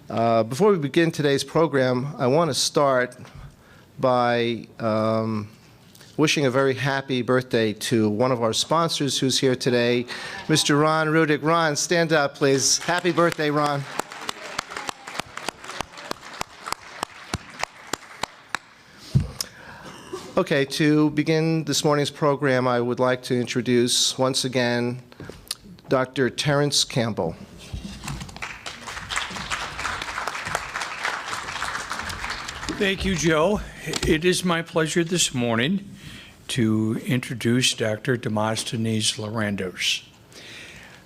Before we begin today's program, I want to start by wishing a very happy birthday to one of our sponsors who's here today, Mr. Ron Rudick. Ron, stand up, please. Happy birthday, Ron. Okay, to begin this morning's program, I would like to introduce once again Dr. Terrence Campbell. Thank you, Joe. It is my pleasure this morning to introduce Dr. Demosthenes Lorandos.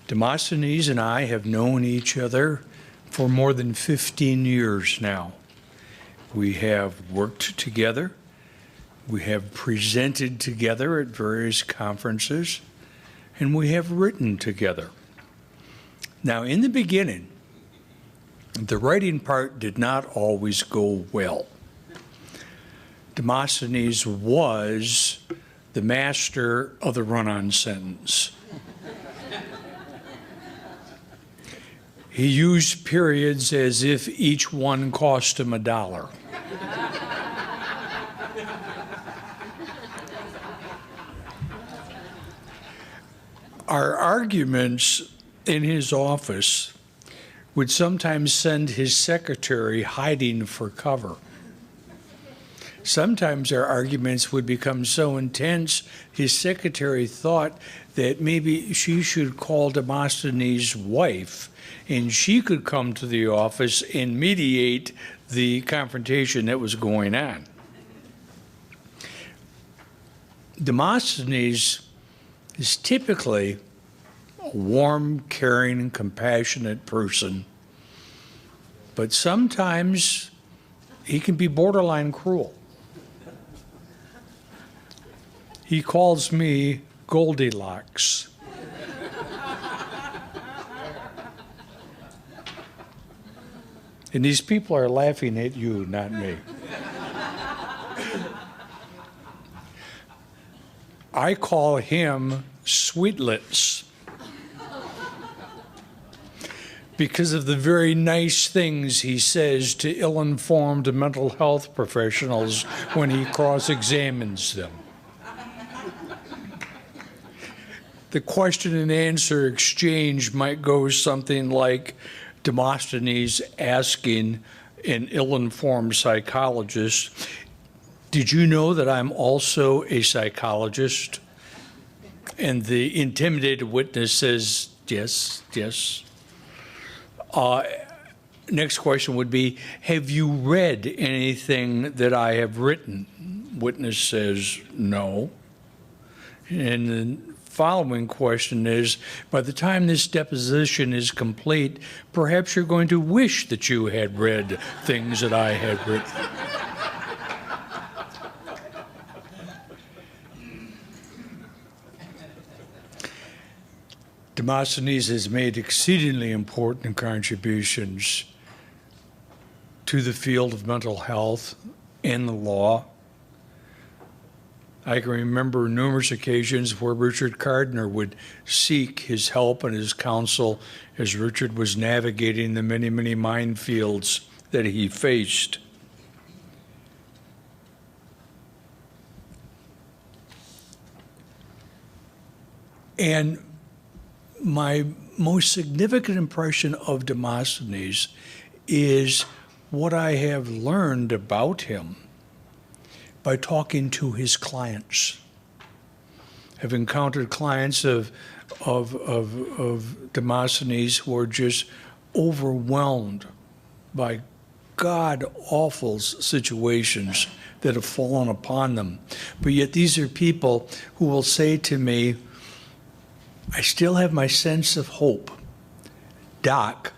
Demosthenes and I have known each other for more than 15 years now. We have worked together. We have presented together at various conferences, and we have written together. Now, in the beginning, the writing part did not always go well. Demosthenes was the master of the run-on sentence. He used periods as if each one cost him $1. Our arguments in his office would sometimes send his secretary hiding for cover. Sometimes our arguments would become so intense, his secretary thought that maybe she should call Demosthenes' wife, and she could come to the office and mediate the confrontation that was going on. Demosthenes is typically a warm, caring, compassionate person, but sometimes he can be borderline cruel. He calls me Goldilocks. And these people are laughing at you, not me. I call him Sweetlets because of the very nice things he says to ill-informed mental health professionals when he cross-examines them. The question and answer exchange might go something like Demosthenes asking an ill-informed psychologist, "Did you know that I'm also a psychologist?" And the intimidated witness says, "Yes, yes." Next question would be, "Have you read anything that I have written?" Witness says, "No." And the following question is, "By the time this deposition is complete, perhaps you're going to wish that you had read things that I had written." Demosthenes has made exceedingly important contributions to the field of mental health and the law. I can remember numerous occasions where Richard Gardner would seek his help and his counsel as Richard was navigating the many, many minefields that he faced. And my most significant impression of Demosthenes is what I have learned about him by talking to his clients. I've encountered clients of Demosthenes who are just overwhelmed by god-awful situations that have fallen upon them. But yet these are people who will say to me, "I still have my sense of hope. Doc,"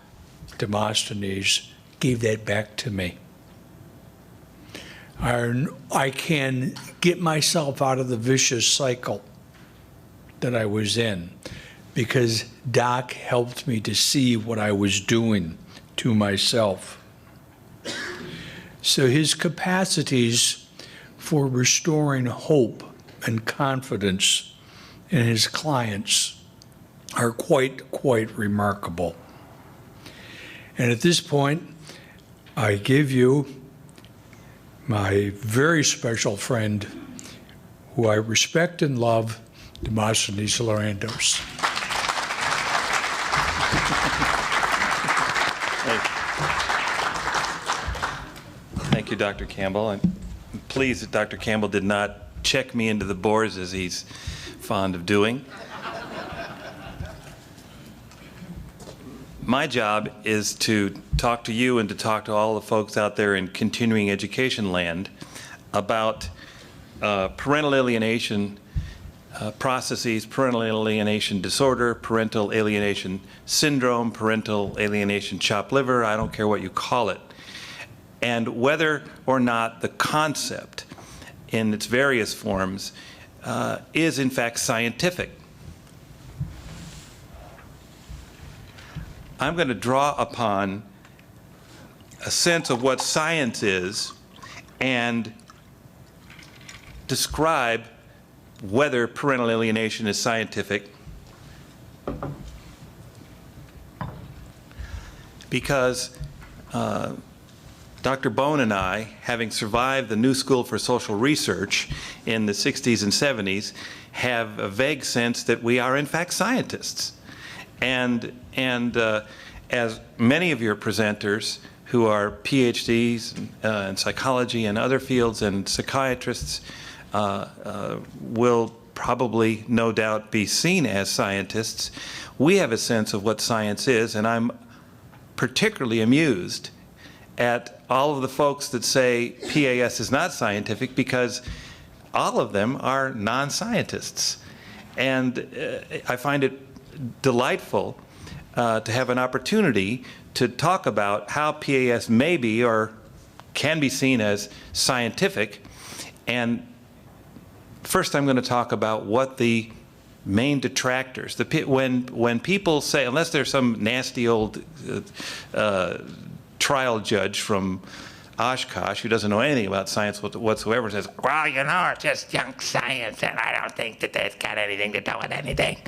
Demosthenes, "gave that back to me. I can get myself out of the vicious cycle that I was in because Doc helped me to see what I was doing to myself." So his capacities for restoring hope and confidence in his clients are quite remarkable. And at this point, I give you my very special friend, who I respect and love, Demosthenes Lorandos. Thank you, Dr. Campbell. I'm pleased that Dr. Campbell did not check me into the boards as he's fond of doing. My job is to talk to you and to talk to all the folks out there in continuing education land about parental alienation processes, parental alienation disorder, parental alienation syndrome, parental alienation chopped liver, I don't care what you call it, and whether or not the concept in its various forms is in fact scientific. I'm going to draw upon a sense of what science is and describe whether parental alienation is scientific, because Dr. Bone and I, having survived the New School for Social Research in the 60s and 70s, have a vague sense that we are in fact scientists. And as many of your presenters who are PhDs in psychology and other fields and psychiatrists will probably, no doubt, be seen as scientists, we have a sense of what science is, and I'm particularly amused at all of the folks that say PAS is not scientific, because all of them are non-scientists. And I find it delightful to have an opportunity to talk about how PAS may be or can be seen as scientific. And first I'm going to talk about what the main detractors, when people say, unless there's some nasty old trial judge from Oshkosh who doesn't know anything about science whatsoever, says, well, you know, it's just junk science and I don't think that that's got anything to do with anything.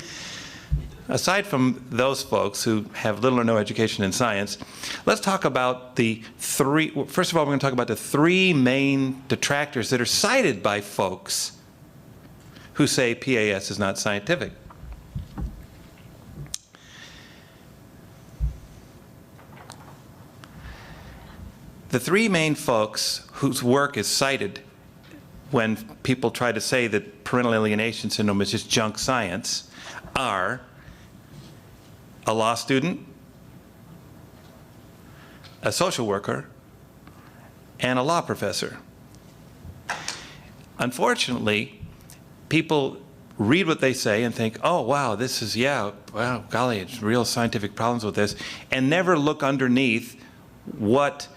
Aside from those folks who have little or no education in science, let's talk about the three, first of all, we're going to talk about the three main detractors that are cited by folks who say PAS is not scientific. The three main folks whose work is cited when people try to say that parental alienation syndrome is just junk science are a law student, a social worker, and a law professor. Unfortunately, people read what they say and think, oh, wow, this is, yeah, wow, golly, it's real scientific problems with this, and never look underneath what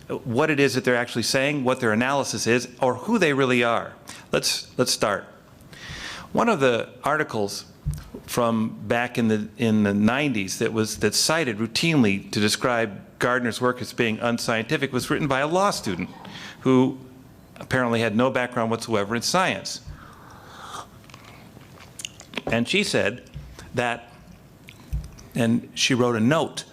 it is that they're actually saying, what their analysis is, or who they really are. Let's start. One of the articles from back in the 90s that's cited routinely to describe Gardner's work as being unscientific was written by a law student who apparently had no background whatsoever in science. And she said that, and she wrote a note,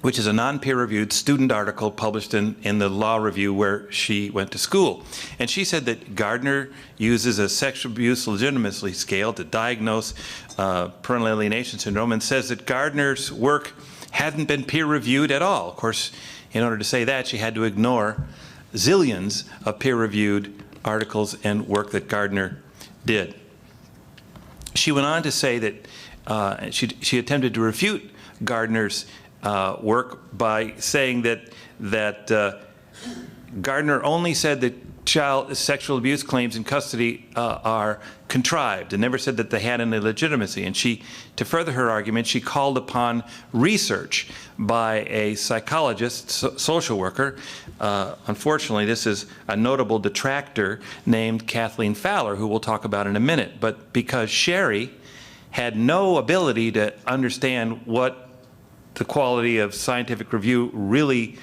which is a non-peer-reviewed student article published in the Law Review where she went to school. And she said that Gardner uses a sexual abuse legitimacy scale to diagnose parental alienation syndrome, and says that Gardner's work hadn't been peer-reviewed at all. Of course, in order to say that, she had to ignore zillions of peer-reviewed articles and work that Gardner did. She went on to say that she attempted to refute Gardner's work by saying that Gardner only said that child sexual abuse claims in custody are contrived, and never said that they had any legitimacy. And to further her argument, she called upon research by a psychologist, social worker. Unfortunately, this is a notable detractor named Kathleen Fowler, who we'll talk about in a minute. But because Sherry had no ability to understand what the quality of scientific review really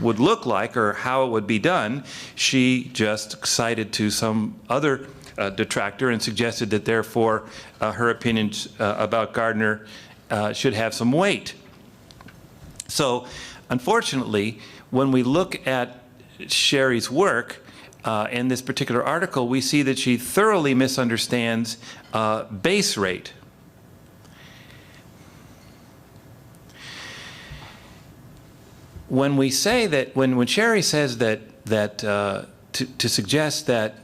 would look like or how it would be done, she just cited to some other detractor and suggested that therefore her opinions about Gardner should have some weight. So, unfortunately, when we look at Sherry's work in this particular article, we see that she thoroughly misunderstands base rate. When we say that, when Sherry says that to suggest that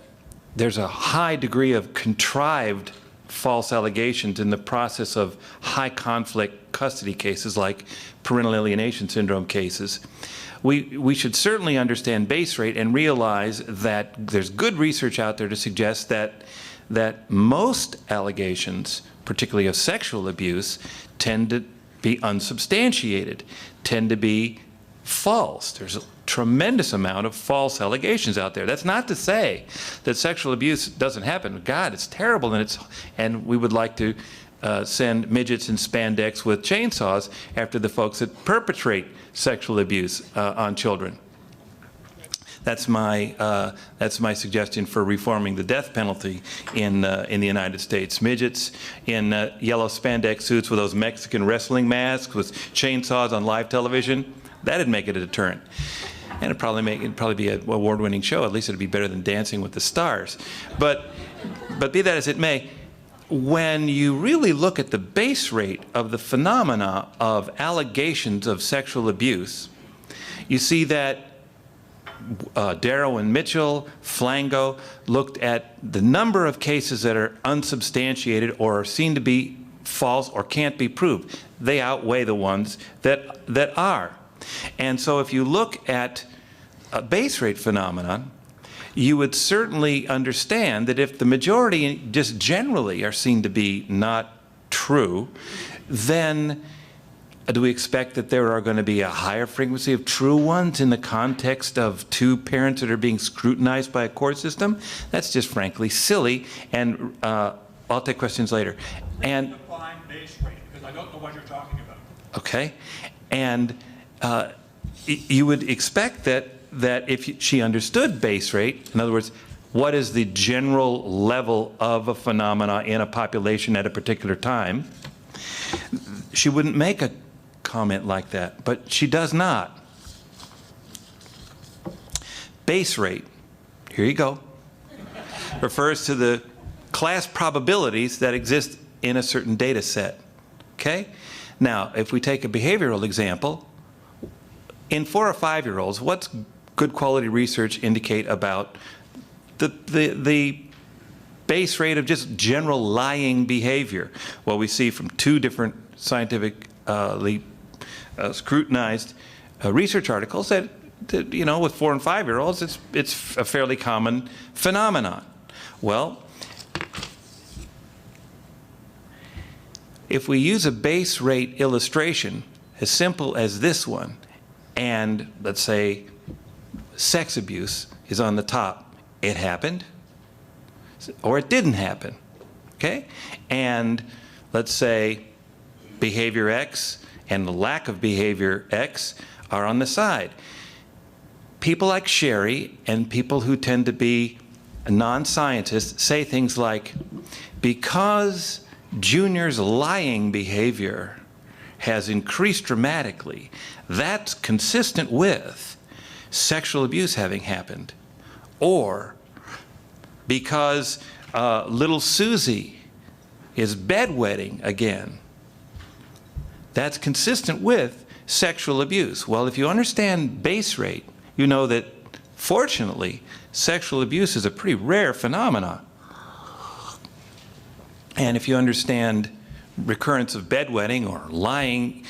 there's a high degree of contrived false allegations in the process of high conflict custody cases like parental alienation syndrome cases, we should certainly understand base rate and realize that there's good research out there to suggest that most allegations, particularly of sexual abuse, tend to be unsubstantiated, tend to be false. There's a tremendous amount of false allegations out there. That's not to say that sexual abuse doesn't happen. God, it's terrible, and we would like to send midgets in spandex with chainsaws after the folks that perpetrate sexual abuse on children. That's my suggestion for reforming the death penalty in the United States. Midgets in yellow spandex suits with those Mexican wrestling masks with chainsaws on live television. That'd make it a deterrent. And it'd probably be an award-winning show. At least it'd be better than Dancing with the Stars. But be that as it may, when you really look at the base rate of the phenomena of allegations of sexual abuse, you see that Darrow and Mitchell, Flango, looked at the number of cases that are unsubstantiated or are seen to be false or can't be proved. They outweigh the ones that are. And so if you look at a base rate phenomenon, you would certainly understand that if the majority just generally are seen to be not true, then do we expect that there are going to be a higher frequency of true ones in the context of two parents that are being scrutinized by a court system? That's just frankly silly, and I'll take questions later. And define base rate, because I don't know what you're talking about. Okay, and you would expect that if she understood base rate, in other words, what is the general level of a phenomena in a population at a particular time, she wouldn't make a comment like that, but she does not. Base rate, here you go, refers to the class probabilities that exist in a certain data set. Okay? Now, if we take a behavioral example, in 4 or 5-year-olds, what's good quality research indicate about the base rate of just general lying behavior? Well, we see from 2 different scientifically scrutinized research articles that you know, with 4 and 5-year-olds, it's a fairly common phenomenon. Well, if we use a base rate illustration as simple as this one, and let's say sex abuse is on the top, it happened, or it didn't happen, okay? And let's say behavior X and the lack of behavior X are on the side. People like Sherry and people who tend to be non-scientists say things like, because Junior's lying behavior has increased dramatically, that's consistent with sexual abuse having happened. Or because little Susie is bedwetting again, that's consistent with sexual abuse. Well, if you understand base rate, you know that fortunately sexual abuse is a pretty rare phenomenon. And if you understand recurrence of bedwetting or lying,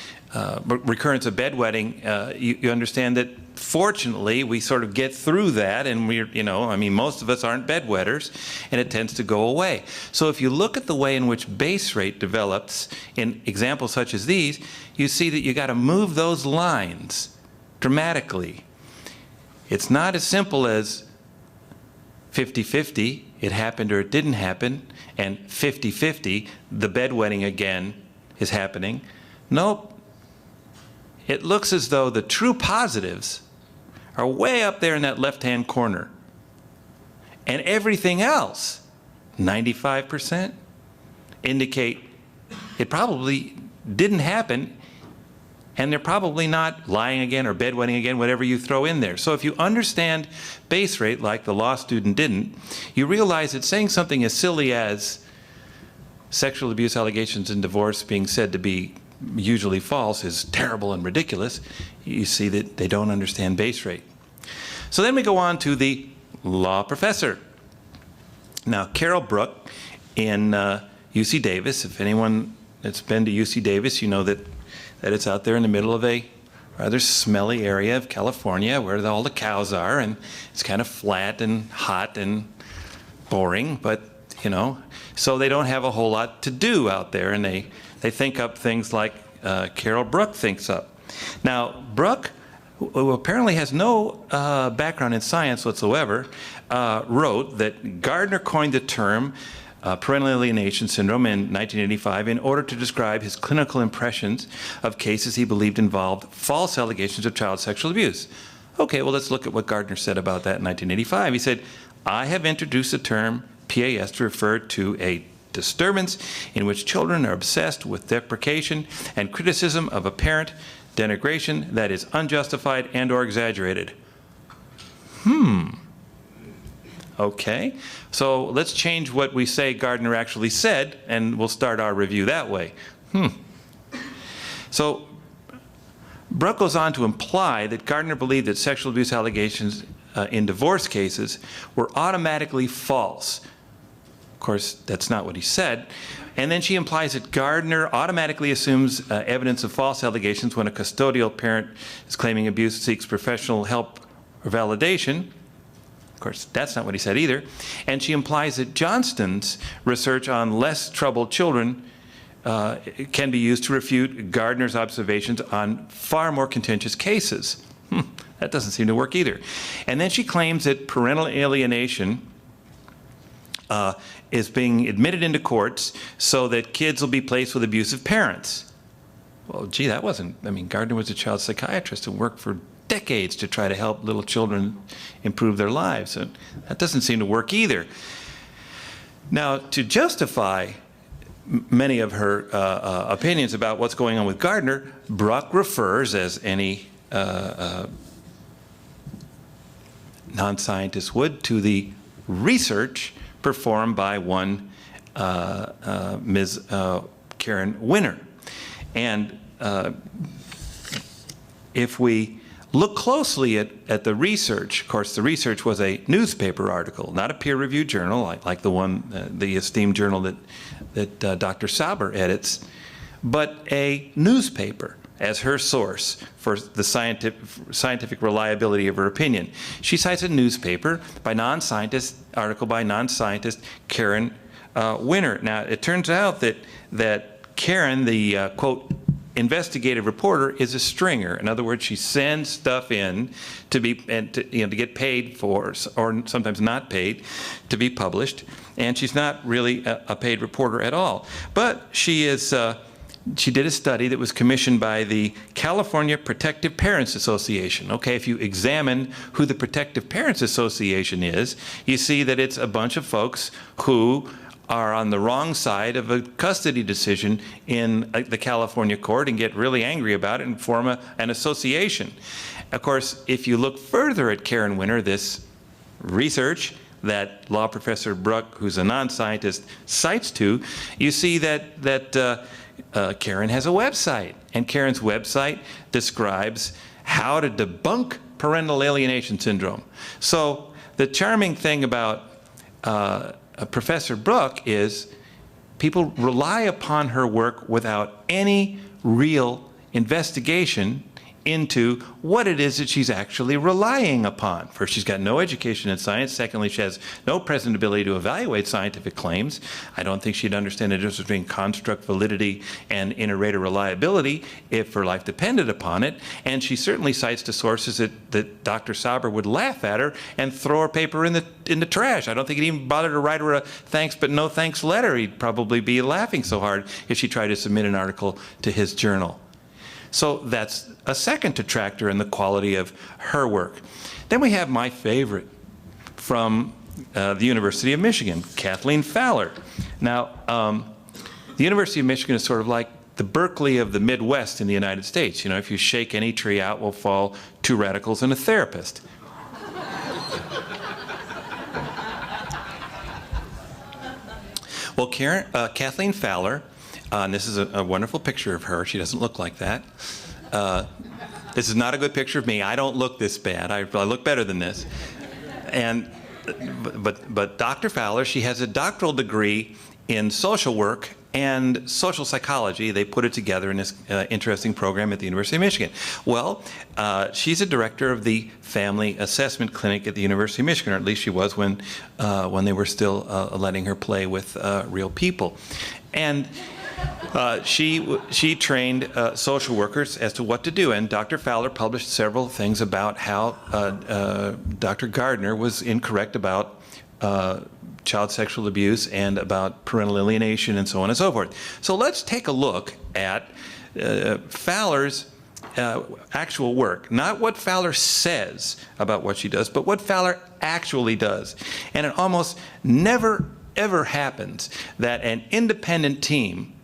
recurrence of bedwetting, you understand that fortunately we sort of get through that, and we're, you know, I mean, most of us aren't bedwetters, and it tends to go away. So if you look at the way in which base rate develops in examples such as these, you see that you got to move those lines dramatically. It's not as simple as 50-50, it happened or it didn't happen, and 50-50, the bedwetting again is happening. Nope. It looks as though the true positives are way up there in that left-hand corner. And everything else, 95%, indicate it probably didn't happen, and they're probably not lying again or bedwetting again, whatever you throw in there. So if you understand base rate like the law student didn't, you realize that saying something as silly as sexual abuse allegations in divorce being said to be usually false is terrible and ridiculous. You see that they don't understand base rate. So then we go on to the law professor. Now, Carol Brooke in UC Davis, if anyone that's been to UC Davis, you know that it's out there in the middle of a rather smelly area of California where all the cows are, and it's kind of flat and hot and boring, but, you know, so they don't have a whole lot to do out there, and they think up things like Carol Brooke thinks up. Now, Brooke, who apparently has no background in science whatsoever, wrote that Gardner coined the term parental alienation syndrome in 1985 in order to describe his clinical impressions of cases he believed involved false allegations of child sexual abuse. Okay, well, let's look at what Gardner said about that in 1985. He said, I have introduced the term PAS to refer to a disturbance in which children are obsessed with deprecation and criticism of a parent, denigration that is unjustified and or exaggerated. Okay, so let's change what we say Gardner actually said, and we'll start our review that way. So Brooke goes on to imply that Gardner believed that sexual abuse allegations in divorce cases were automatically false. Of course, that's not what he said. And then she implies that Gardner automatically assumes evidence of false allegations when a custodial parent is claiming abuse, seeks professional help or validation. Of course, that's not what he said either. And she implies that Johnston's research on less troubled children can be used to refute Gardner's observations on far more contentious cases. That doesn't seem to work either. And then she claims that parental alienation is being admitted into courts so that kids will be placed with abusive parents. Well, gee, that wasn't, I mean, Gardner was a child psychiatrist who worked for decades to try to help little children improve their lives. And that doesn't seem to work either. Now, to justify many of her opinions about what's going on with Gardner, Brooke refers, as any non-scientist would, to the research performed by one Ms. Karen Winner. And if we look closely at the research, of course, the research was a newspaper article, not a peer-reviewed journal like the one, the esteemed journal that Dr. Sauber edits, but a newspaper as her source for the scientific reliability of her opinion. She cites a newspaper by non-scientist, article by non-scientist Karen Winner. Now, it turns out that Karen, the quote, investigative reporter, is a stringer. In other words, she sends stuff in to get paid for, or sometimes not paid, to be published, and she's not really a paid reporter at all. But she is. She did a study that was commissioned by the California Protective Parents Association. Okay, if you examine who the Protective Parents Association is, you see that it's a bunch of folks who are on the wrong side of a custody decision in the California court and get really angry about it and form an association. Of course, if you look further at Karen Winner, this research that law professor Brooke, who's a non-scientist, cites to, you see that Karen has a website, and Karen's website describes how to debunk parental alienation syndrome. So the charming thing about Professor Brooke is people rely upon her work without any real investigation into what it is that she's actually relying upon. First, she's got no education in science. Secondly, she has no present ability to evaluate scientific claims. I don't think she'd understand the difference between construct validity and inter-rater reliability if her life depended upon it. And she certainly cites the sources that Dr. Sauber would laugh at her and throw her paper in the trash. I don't think he'd even bother to write her a thanks but no thanks letter. He'd probably be laughing so hard if she tried to submit an article to his journal. So that's a second detractor in the quality of her work. Then we have my favorite from the University of Michigan, Kathleen Fowler. Now, the University of Michigan is sort of like the Berkeley of the Midwest in the United States. You know, if you shake any tree out, will fall 2 radicals and a therapist. Well, Kathleen Fowler, and this is a wonderful picture of her. She doesn't look like that. This is not a good picture of me. I don't look this bad. I look better than this. But Dr. Fowler, she has a doctoral degree in social work and social psychology. They put it together in this interesting program at the University of Michigan. Well, she's a director of the Family Assessment Clinic at the University of Michigan, or at least she was when they were still letting her play with real people. And she trained social workers as to what to do, and Dr. Fowler published several things about how Dr. Gardner was incorrect about child sexual abuse and about parental alienation and so on and so forth. So let's take a look at Fowler's actual work, not what Fowler says about what she does, but what Fowler actually does. And it almost never, ever happens that an independent team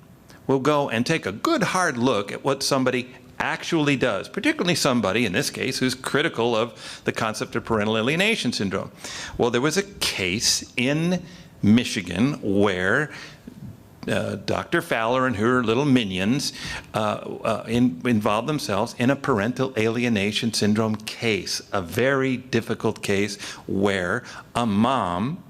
will go and take a good hard look at what somebody actually does, particularly somebody, in this case, who's critical of the concept of parental alienation syndrome. Well, there was a case in Michigan where Dr. Fowler and her little minions involved themselves in a parental alienation syndrome case, a very difficult case where a mom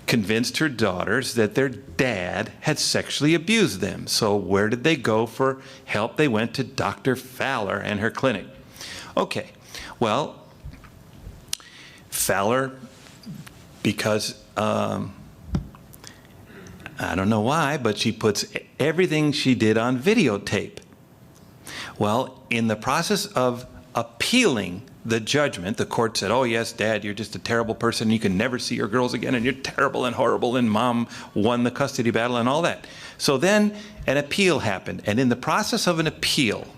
convinced her daughters that their dad had sexually abused them. So where did they go for help? They went to Dr. Fowler and her clinic. Okay, well, Fowler, because I don't know why, but she puts everything she did on videotape. Well, in the process of appealing the judgment, the court said, oh yes, Dad, you're just a terrible person, you can never see your girls again, and you're terrible and horrible, and Mom won the custody battle and all that. So then an appeal happened, and in the process of an appeal,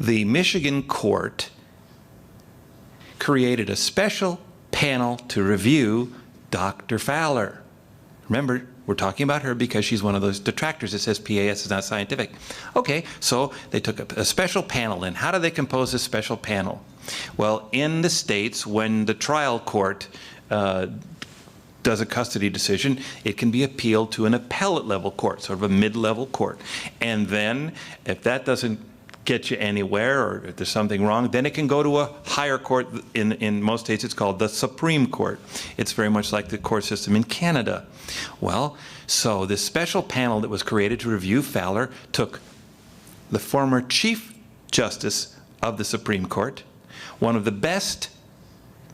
the Michigan court created a special panel to review Dr. Fowler. Remember, we're talking about her because she's one of those detractors that says PAS is not scientific. Okay, so they took a special panel, and how do they compose a special panel? Well, in the States, when the trial court does a custody decision, it can be appealed to an appellate level court, sort of a mid-level court. And then, if that doesn't get you anywhere, or if there's something wrong, then it can go to a higher court. In most states, it's called the Supreme Court. It's very much like the court system in Canada. Well, so this special panel that was created to review Fowler took the former Chief Justice of the Supreme Court, one of the best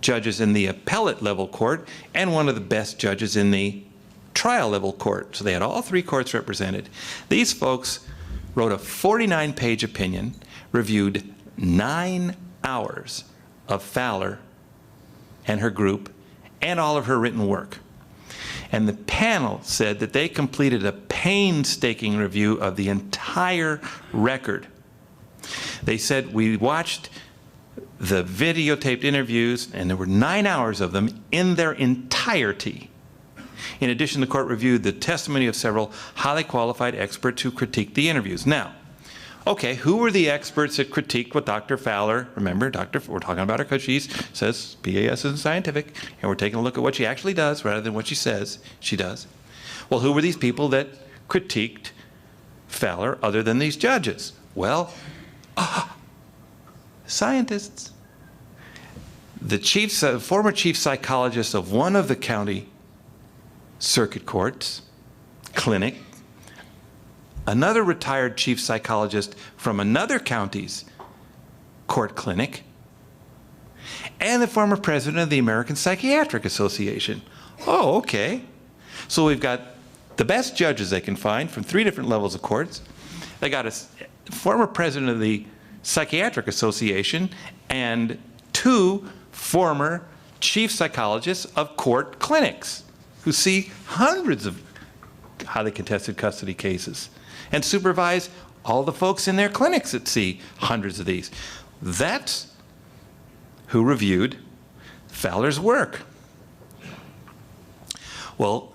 judges in the appellate level court, and one of the best judges in the trial level court. So they had all 3 courts represented. These folks wrote a 49-page opinion, reviewed 9 hours of Fowler and her group and all of her written work. And the panel said that they completed a painstaking review of the entire record. They said, we watched the videotaped interviews, and there were 9 hours of them in their entirety. In addition, the court reviewed the testimony of several highly qualified experts who critiqued the interviews. Now, okay, who were the experts that critiqued what Dr. Fowler, remember, we're talking about her because she says PAS isn't scientific, and we're taking a look at what she actually does rather than what she says she does. Well, who were these people that critiqued Fowler other than these judges? Well, scientists. The former chief psychologist of one of the county circuit courts, clinic, another retired chief psychologist from another county's court clinic, and the former president of the American Psychiatric Association. Oh, okay. So we've got the best judges they can find from 3 different levels of courts. They got a former president of the Psychiatric Association and 2 former chief psychologists of court clinics who see hundreds of highly contested custody cases and supervise all the folks in their clinics that see hundreds of these. That's who reviewed Fowler's work. Well,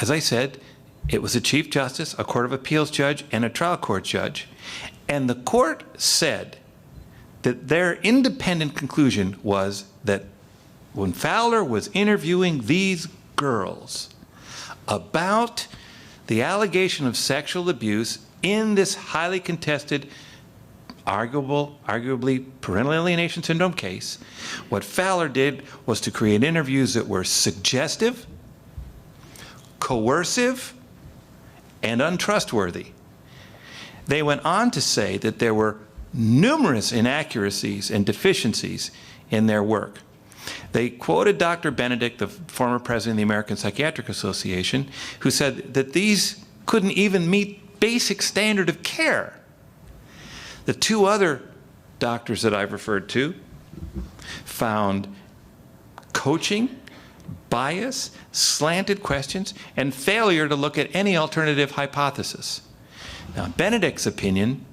as I said, It was a Chief Justice, a Court of Appeals judge, and a trial court judge. And the court said that their independent conclusion was that when Fowler was interviewing these girls about the allegation of sexual abuse in this highly contested, arguably parental alienation syndrome case, what Fowler did was to create interviews that were suggestive, coercive, and untrustworthy. They went on to say that there were numerous inaccuracies and deficiencies in their work. They quoted Dr. Benedict, the former president of the American Psychiatric Association, who said that these couldn't even meet basic standard of care. The two other doctors that I've referred to found coaching, bias, slanted questions, and failure to look at any alternative hypothesis. Now, in Benedict's opinion,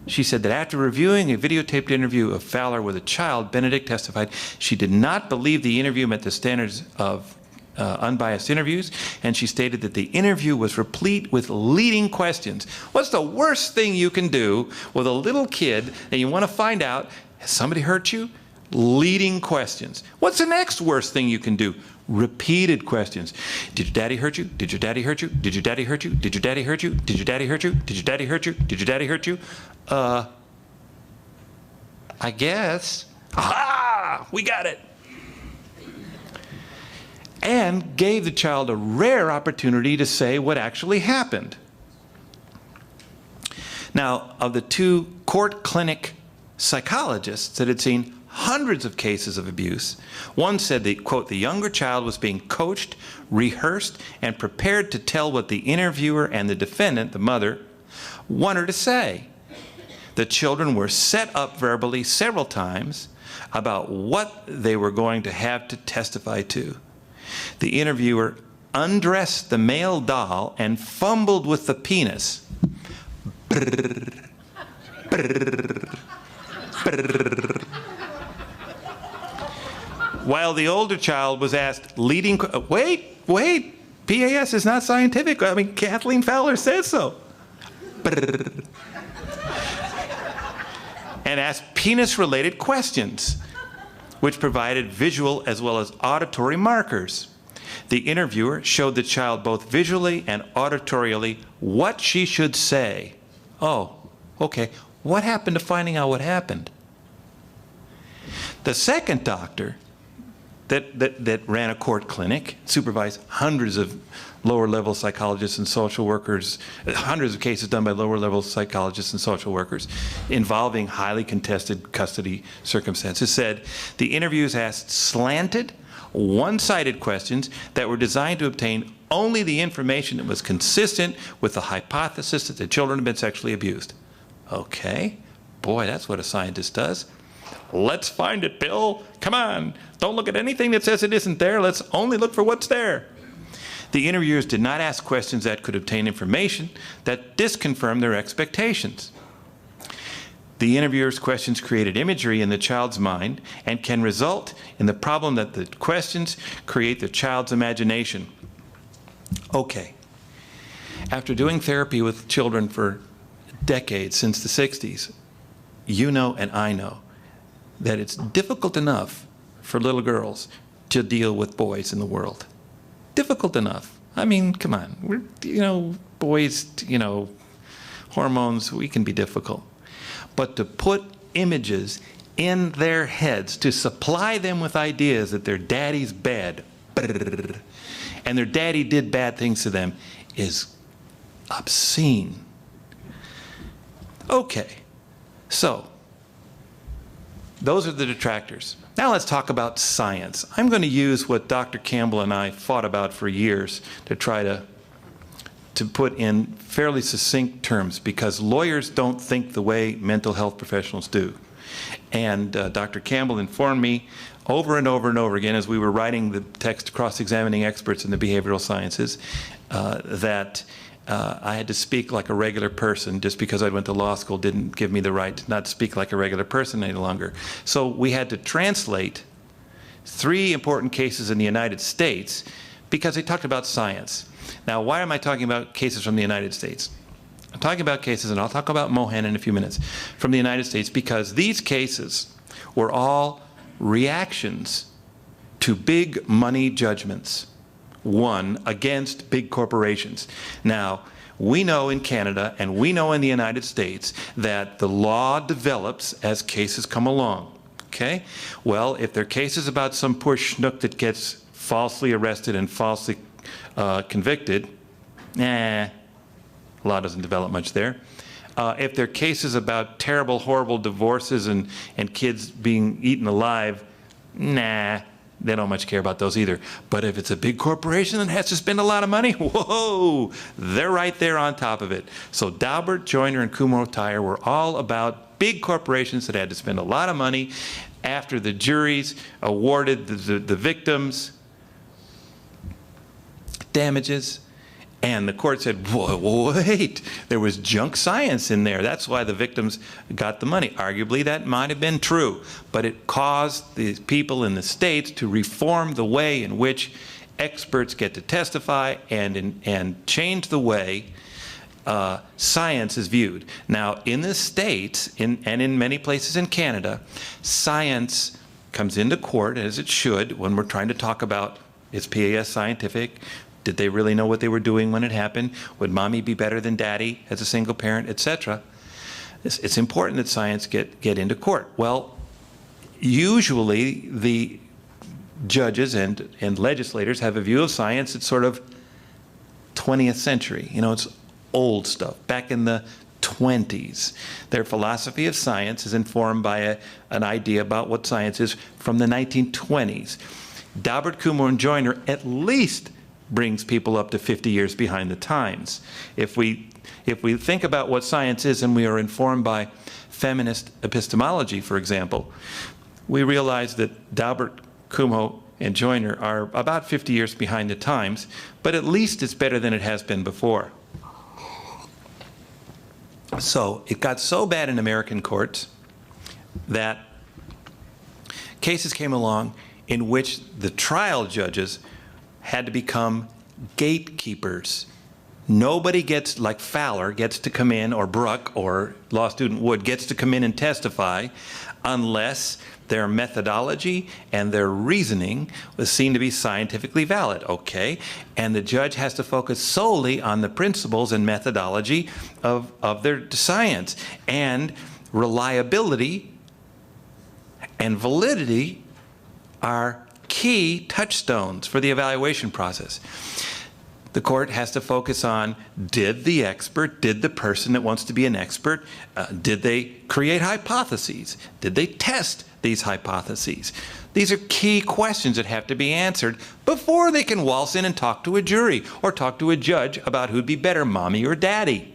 she said that after reviewing a videotaped interview of Fowler with a child, Benedict testified she did not believe the interview met the standards of unbiased interviews, and she stated that the interview was replete with leading questions. What's the worst thing you can do with a little kid and you want to find out, has somebody hurt you? Leading questions. What's the next worst thing you can do? Repeated questions. Did your daddy hurt you? Did your daddy hurt you? Did your daddy hurt you? Did your daddy hurt you? Did your daddy hurt you? Did your daddy hurt you? Did your daddy hurt you? I guess. Aha! We got it. And gave the child a rare opportunity to say what actually happened. Now, of the two court clinic psychologists that had seen hundreds of cases of abuse, one said that, quote, the younger child was being coached, rehearsed, and prepared to tell what the interviewer and the defendant, the mother, want her to say. The children were set up verbally several times about what they were going to have to testify to. The interviewer undressed the male doll and fumbled with the penis. Brrr, brrr, brrr. While the older child was asked leading, wait, PAS is not scientific. I mean, Kathleen Fowler says so. Brrr. And asked penis-related questions, which provided visual as well as auditory markers. The interviewer showed the child both visually and auditorially what she should say. Oh, okay. What happened to finding out what happened? The second doctor that ran a court clinic, supervised hundreds of lower-level psychologists and social workers, hundreds of cases done by lower-level psychologists and social workers involving highly contested custody circumstances, said the interviews asked slanted, one-sided questions that were designed to obtain only the information that was consistent with the hypothesis that the children had been sexually abused. Okay, boy, that's what a scientist does. Let's find it, Bill. Come on. Don't look at anything that says it isn't there. Let's only look for what's there. The interviewers did not ask questions that could obtain information that disconfirmed their expectations. The interviewer's questions created imagery in the child's mind and can result in the problem that the questions create the child's imagination. Okay. After doing therapy with children for decades, since the 60s, you know and I know that it's difficult enough for little girls to deal with boys in the world. Difficult enough. I mean, come on. We're, boys, hormones, we can be difficult. But to put images in their heads, to supply them with ideas that their daddy's bad, and their daddy did bad things to them, is obscene. Okay, so those are the detractors. Now let's talk about science. I'm going to use what Dr. Campbell and I fought about for years to try to put in fairly succinct terms, because lawyers don't think the way mental health professionals do. And Dr. Campbell informed me over and over and over again as we were writing the text cross-examining experts in the behavioral sciences that I had to speak like a regular person. Just because I went to law school didn't give me the right to not speak like a regular person any longer. So we had to translate 3 important cases in the United States because they talked about science. Now, why am I talking about cases from the United States? I'm talking about cases, and I'll talk about Mohan in a few minutes, from the United States, because these cases were all reactions to big money judgments won against big corporations. Now, we know in Canada and we know in the United States that the law develops as cases come along. Okay? Well, if there are cases about some poor schnook that gets falsely arrested and falsely convicted, law doesn't develop much there. If there are cases about terrible, horrible divorces and kids being eaten alive, they don't much care about those either. But if it's a big corporation that has to spend a lot of money, whoa, they're right there on top of it. So Daubert, Joyner, and Kumho Tyer were all about big corporations that had to spend a lot of money after the juries awarded the victims damages. And the court said, wait, there was junk science in there. That's why the victims got the money. Arguably, that might have been true, but it caused the people in the states to reform the way in which experts get to testify and change the way science is viewed. Now, in the States and in many places in Canada, science comes into court, as it should, when we're trying to talk about, is PAS scientific? Did they really know what they were doing when it happened? Would mommy be better than daddy as a single parent, etc.? It's important that science get into court. Well, usually the judges and legislators have a view of science that's sort of 20th century. You know, it's old stuff, back in the 20s. Their philosophy of science is informed by an idea about what science is from the 1920s. Daubert, Kumho, and Joyner at least brings people up to 50 years behind the times. If we think about what science is and we are informed by feminist epistemology, for example, we realize that Daubert, Kumho, and Joyner are about 50 years behind the times, but at least it's better than it has been before. So it got so bad in American courts that cases came along in which the trial judges had to become gatekeepers. Nobody gets, like Fowler, gets to come in, or Bruck, or law student Wood, gets to come in and testify unless their methodology and their reasoning was seen to be scientifically valid, okay? And the judge has to focus solely on the principles and methodology of their science. And reliability and validity are key touchstones for the evaluation process. The court has to focus on, did the person that wants to be an expert, did they create hypotheses? Did they test these hypotheses? These are key questions that have to be answered before they can waltz in and talk to a jury or talk to a judge about who'd be better, mommy or daddy.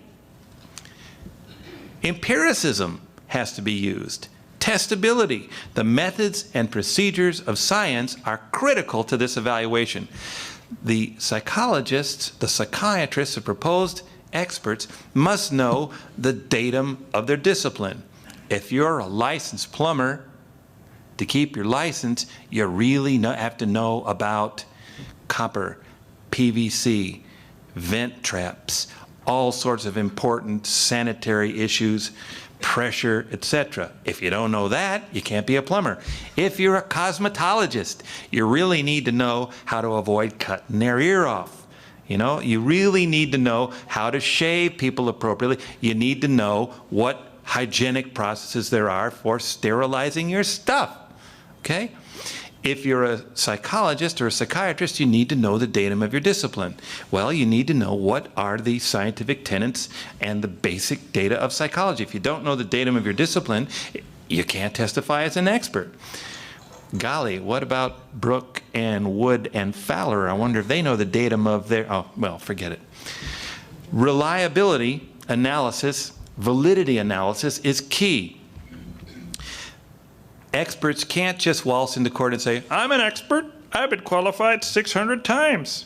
Empiricism has to be used. Testability. The methods and procedures of science are critical to this evaluation. The psychologists, the psychiatrists, the proposed experts must know the datum of their discipline. If you're a licensed plumber, to keep your license, you really have to know about copper, PVC, vent traps, all sorts of important sanitary issues, pressure, etc. If you don't know that, you can't be a plumber. If you're a cosmetologist, you really need to know how to avoid cutting their ear off. You know, you really need to know how to shave people appropriately. You need to know what hygienic processes there are for sterilizing your stuff. Okay? If you're a psychologist or a psychiatrist, you need to know the datum of your discipline. Well, you need to know what are the scientific tenets and the basic data of psychology. If you don't know the datum of your discipline, you can't testify as an expert. Golly, what about Bruck and Wood and Fowler? I wonder if they know the datum of their, oh, well, forget it. Reliability analysis, validity analysis is key. Experts can't just waltz into court and say, I'm an expert, I've been qualified 600 times.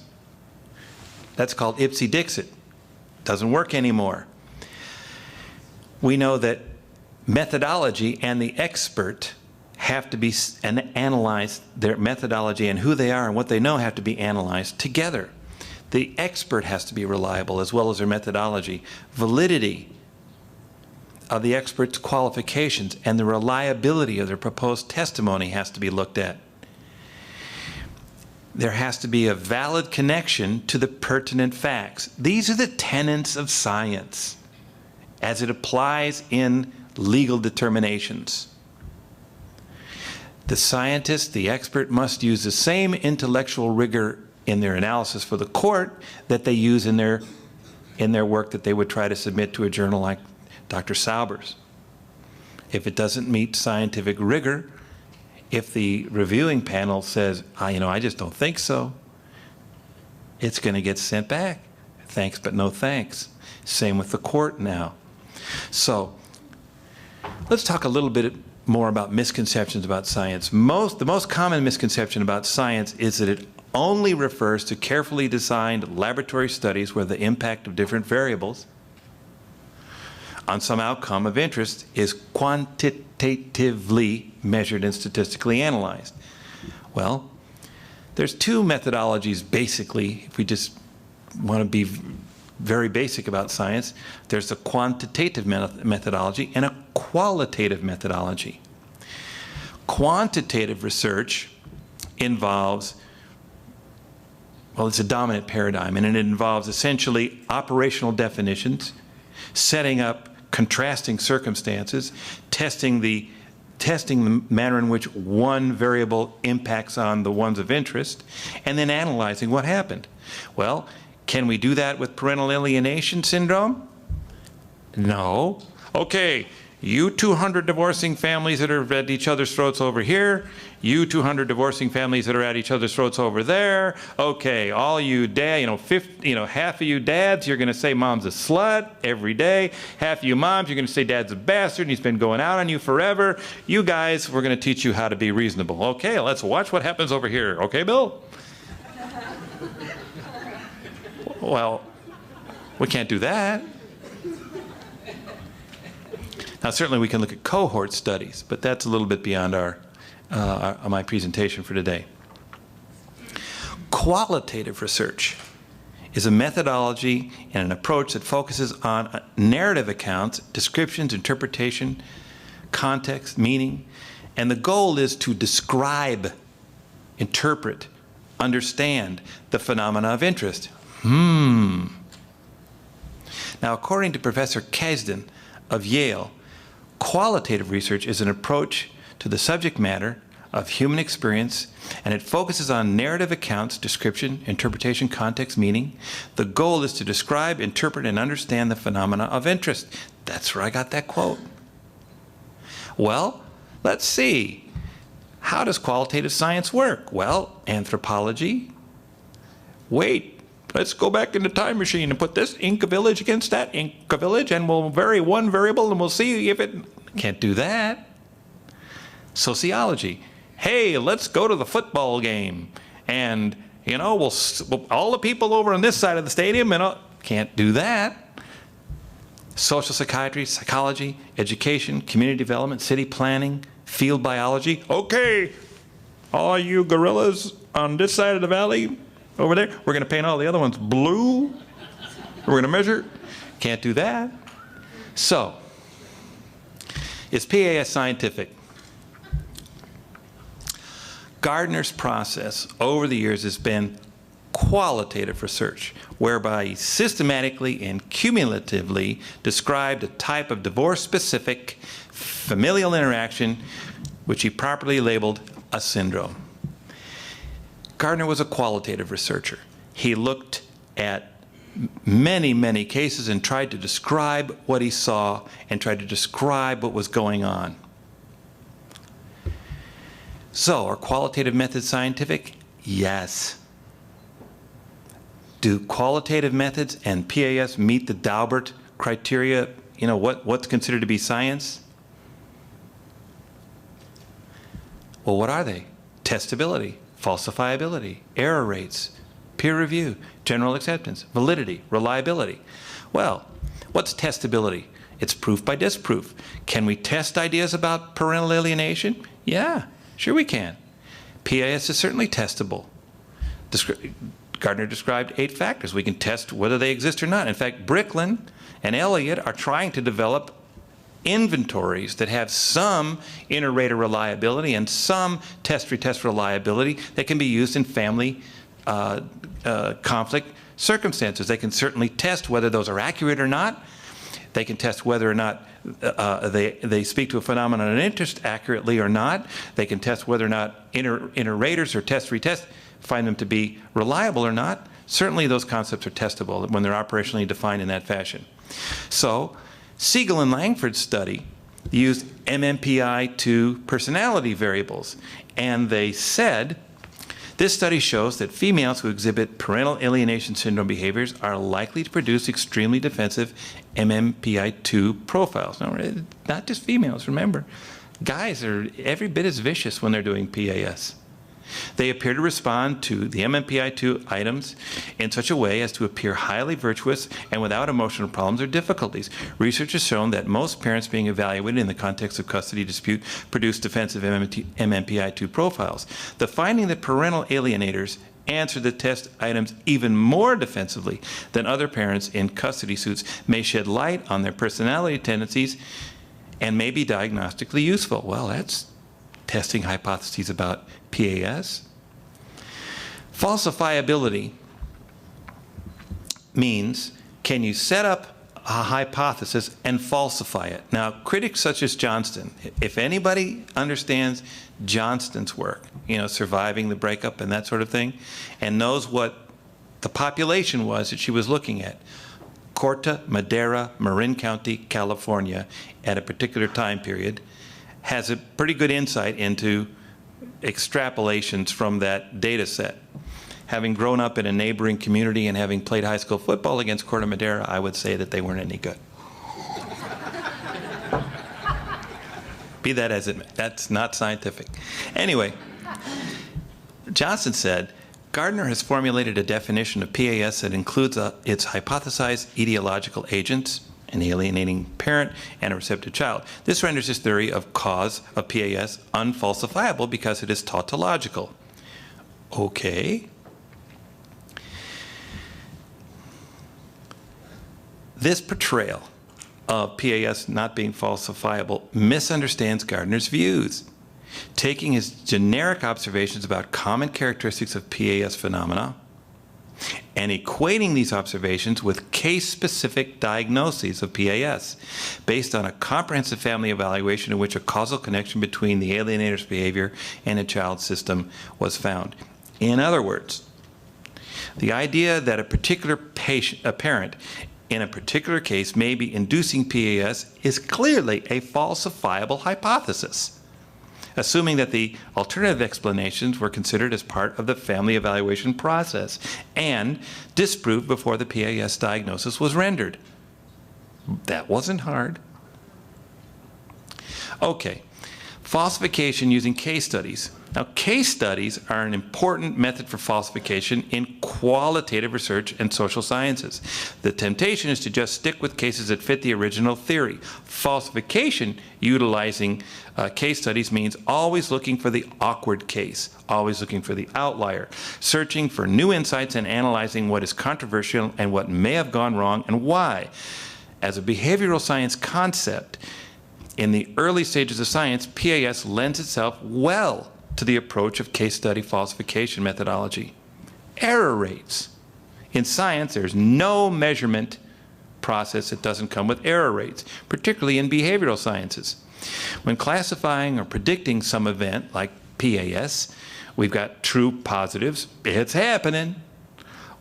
That's called Ipsy-Dixit. Doesn't work anymore. We know that methodology and the expert have to be analyzed, their methodology and who they are and what they know have to be analyzed together. The expert has to be reliable as well as their methodology. Validity of the expert's qualifications and the reliability of their proposed testimony has to be looked at. There has to be a valid connection to the pertinent facts. These are the tenets of science as it applies in legal determinations. The scientist, the expert, must use the same intellectual rigor in their analysis for the court that they use in their work that they would try to submit to a journal like Dr. Sauber's. If it doesn't meet scientific rigor, if the reviewing panel says, I just don't think so, it's going to get sent back. Thanks, but no thanks. Same with the court now. So let's talk a little bit more about misconceptions about science. The most common misconception about science is that it only refers to carefully designed laboratory studies where the impact of different variables on some outcome of interest is quantitatively measured and statistically analyzed. Well, there's two methodologies basically, if we just want to be very basic about science. There's a quantitative methodology and a qualitative methodology. Quantitative research involves, well, it's a dominant paradigm, and it involves essentially operational definitions, setting up contrasting circumstances, testing the manner in which one variable impacts on the ones of interest, and then analyzing what happened. Well, can we do that with parental alienation syndrome? No. Okay, you 200 divorcing families that are at each other's throats over here, you 200 divorcing families that are at each other's throats over there. Okay, all you half of you dads, you're going to say mom's a slut every day. Half of you moms, you're going to say dad's a bastard and he's been going out on you forever. You guys, we're going to teach you how to be reasonable. Okay, let's watch what happens over here. Okay, Bill? Well, we can't do that. Now, certainly we can look at cohort studies, but that's a little bit beyond my presentation for today. Qualitative research is a methodology and an approach that focuses on narrative accounts, descriptions, interpretation, context, meaning, and the goal is to describe, interpret, understand the phenomena of interest. Now, according to Professor Kasdan of Yale, qualitative research is an approach to the subject matter of human experience, and it focuses on narrative accounts, description, interpretation, context, meaning. The goal is to describe, interpret, and understand the phenomena of interest. That's where I got that quote. Well, let's see. How does qualitative science work? Well, anthropology. Wait. Let's go back in the time machine and put this Inca village against that Inca village, and we'll vary one variable and we'll see if it... Can't do that. Sociology. Hey, let's go to the football game, and we'll all the people over on this side of the stadium, and can't do that. Social psychiatry, psychology, education, community development, city planning, field biology. Okay, all you gorillas on this side of the valley over there, we're going to paint all the other ones blue. We're going to measure. Can't do that. So, is PAS scientific? Gardner's process over the years has been qualitative research, whereby he systematically and cumulatively described a type of divorce-specific familial interaction, which he properly labeled a syndrome. Gardner was a qualitative researcher. He looked at many, many cases and tried to describe what he saw and tried to describe what was going on. So, are qualitative methods scientific? Yes. Do qualitative methods and PAS meet the Daubert criteria, what's considered to be science? Well, what are they? Testability, falsifiability, error rates, peer review, general acceptance, validity, reliability. Well, what's testability? It's proof by disproof. Can we test ideas about parental alienation? Yeah, sure we can. PAS is certainly testable. Gardner described 8 factors. We can test whether they exist or not. In fact, Bricklin and Elliott are trying to develop inventories that have some inter-rater reliability and some test-retest reliability that can be used in family conflict circumstances. They can certainly test whether those are accurate or not. They can test whether or not they speak to a phenomenon of interest accurately or not. They can test whether or not inter-raters or test-retest find them to be reliable or not. Certainly those concepts are testable when they're operationally defined in that fashion. So Siegel and Langford's study used MMPI-2 personality variables, and they said, this study shows that females who exhibit parental alienation syndrome behaviors are likely to produce extremely defensive MMPI-2 profiles. Now, not just females, remember. Guys are every bit as vicious when they're doing PAS. They appear to respond to the MMPI-2 items in such a way as to appear highly virtuous and without emotional problems or difficulties. Research has shown that most parents being evaluated in the context of custody dispute produce defensive MMPI-2 profiles. The finding that parental alienators answer the test items even more defensively than other parents in custody suits may shed light on their personality tendencies and may be diagnostically useful. Well, that's testing hypotheses about PAS. Falsifiability means, can you set up a hypothesis and falsify it? Now, critics such as Johnston, if anybody understands Johnston's work, surviving the breakup and that sort of thing, and knows what the population was that she was looking at, Corte Madera, Marin County, California, at a particular time period, has a pretty good insight into extrapolations from that data set. Having grown up in a neighboring community and having played high school football against Corte Madera, I would say that they weren't any good. Be that as it may, that's not scientific. Anyway, Johnson said, Gardner has formulated a definition of PAS that includes its hypothesized etiological agents, an alienating parent, and a receptive child. This renders his theory of cause of PAS unfalsifiable because it is tautological. Okay. This portrayal of PAS not being falsifiable misunderstands Gardner's views. Taking his generic observations about common characteristics of PAS phenomena and equating these observations with case-specific diagnoses of PAS based on a comprehensive family evaluation in which a causal connection between the alienator's behavior and a child's system was found. In other words, the idea that a particular parent in a particular case may be inducing PAS is clearly a falsifiable hypothesis, assuming that the alternative explanations were considered as part of the family evaluation process and disproved before the PAS diagnosis was rendered. That wasn't hard. Okay, falsification using case studies. Now, case studies are an important method for falsification in qualitative research and social sciences. The temptation is to just stick with cases that fit the original theory. Falsification utilizing case studies means always looking for the awkward case, always looking for the outlier, searching for new insights and analyzing what is controversial and what may have gone wrong and why. As a behavioral science concept, in the early stages of science, PAS lends itself well to the approach of case study falsification methodology. Error rates. In science, there's no measurement process that doesn't come with error rates, particularly in behavioral sciences. When classifying or predicting some event like PAS, we've got true positives, it's happening.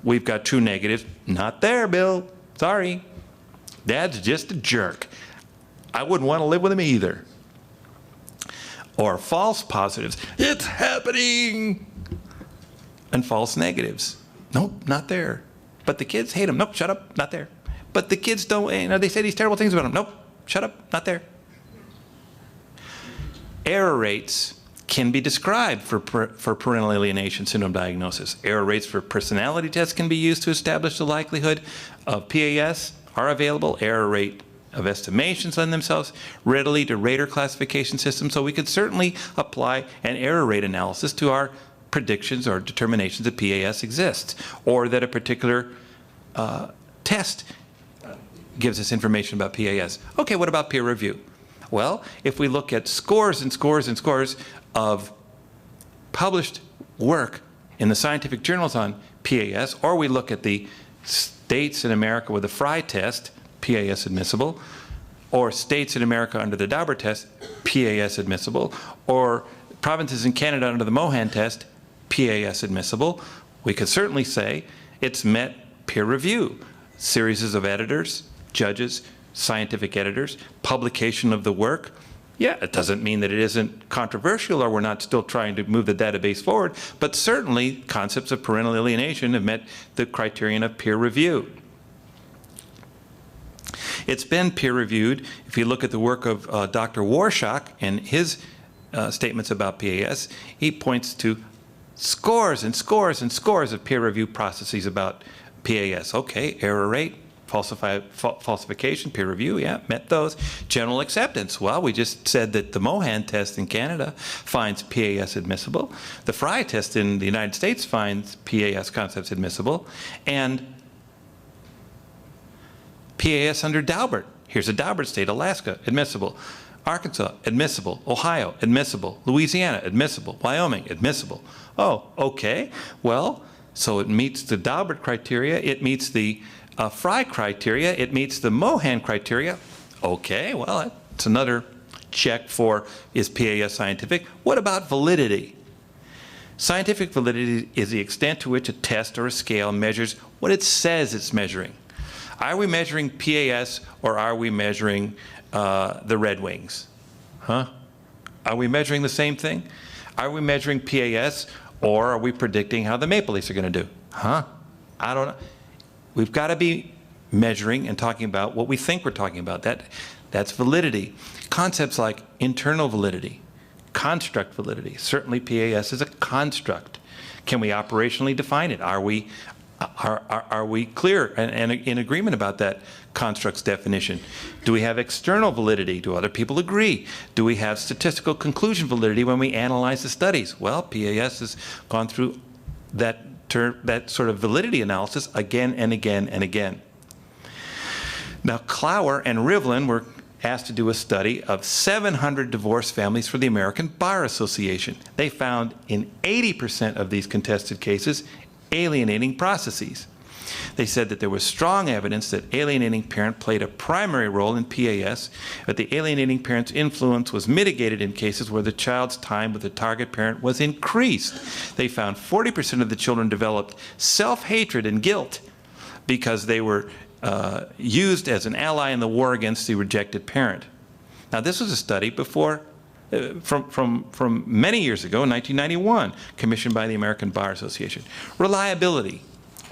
We've got true negatives, not there, Bill, sorry. Dad's just a jerk. I wouldn't want to live with him either. Or false positives, it's happening. And false negatives, nope, not there. But the kids hate him, nope, shut up, not there. But the kids don't, they say these terrible things about him, nope, shut up, not there. Error rates can be described for parental alienation syndrome diagnosis. Error rates for personality tests can be used to establish the likelihood of PAS are available. Error rate of estimations lend themselves readily to rater classification systems, so we could certainly apply an error rate analysis to our predictions or determinations that PAS exists, or that a particular test gives us information about PAS. Okay, what about peer review? Well, if we look at scores and scores and scores of published work in the scientific journals on PAS, or we look at the states in America with the Fry test, PAS admissible, or states in America under the Dauber test, PAS admissible, or provinces in Canada under the Mohan test, PAS admissible, we could certainly say it's met peer review. Series of editors, judges, scientific editors, publication of the work. Yeah, it doesn't mean that it isn't controversial or we're not still trying to move the database forward, but certainly concepts of parental alienation have met the criterion of peer review. It's been peer reviewed. If you look at the work of Dr. Warshak and his statements about PAS, he points to scores and scores and scores of peer review processes about PAS. Okay, error rate, falsification, peer review, yeah, met those. General acceptance, well, we just said that the Mohan test in Canada finds PAS admissible. The Fry test in the United States finds PAS concepts admissible. And PAS under Daubert, here's a Daubert state, Alaska, admissible. Arkansas, admissible. Ohio, admissible. Louisiana, admissible. Wyoming, admissible. Oh, okay. Well, so it meets the Daubert criteria, it meets the Fry criteria, it meets the Mohan criteria. Okay, well, that's another check for is PAS scientific. What about validity? Scientific validity is the extent to which a test or a scale measures what it says it's measuring. Are we measuring PAS or are we measuring the Red Wings? Huh? Are we measuring the same thing? Are we measuring PAS or are we predicting how the Maple Leafs are going to do? Huh? I don't know. We've got to be measuring and talking about what we think we're talking about. That's validity. Concepts like internal validity, construct validity. Certainly PAS is a construct. Can we operationally define it? Are we clear and in agreement about that construct's definition? Do we have external validity? Do other people agree? Do we have statistical conclusion validity when we analyze the studies? Well, PAS has gone through that sort of validity analysis again and again and again. Now, Clower and Rivlin were asked to do a study of 700 divorced families for the American Bar Association. They found in 80% of these contested cases alienating processes. They said that there was strong evidence that alienating parent played a primary role in PAS, but the alienating parent's influence was mitigated in cases where the child's time with the target parent was increased. They found 40% of the children developed self-hatred and guilt because they were used as an ally in the war against the rejected parent. Now, this was a study before from many years ago, in 1991, commissioned by the American Bar Association. Reliability.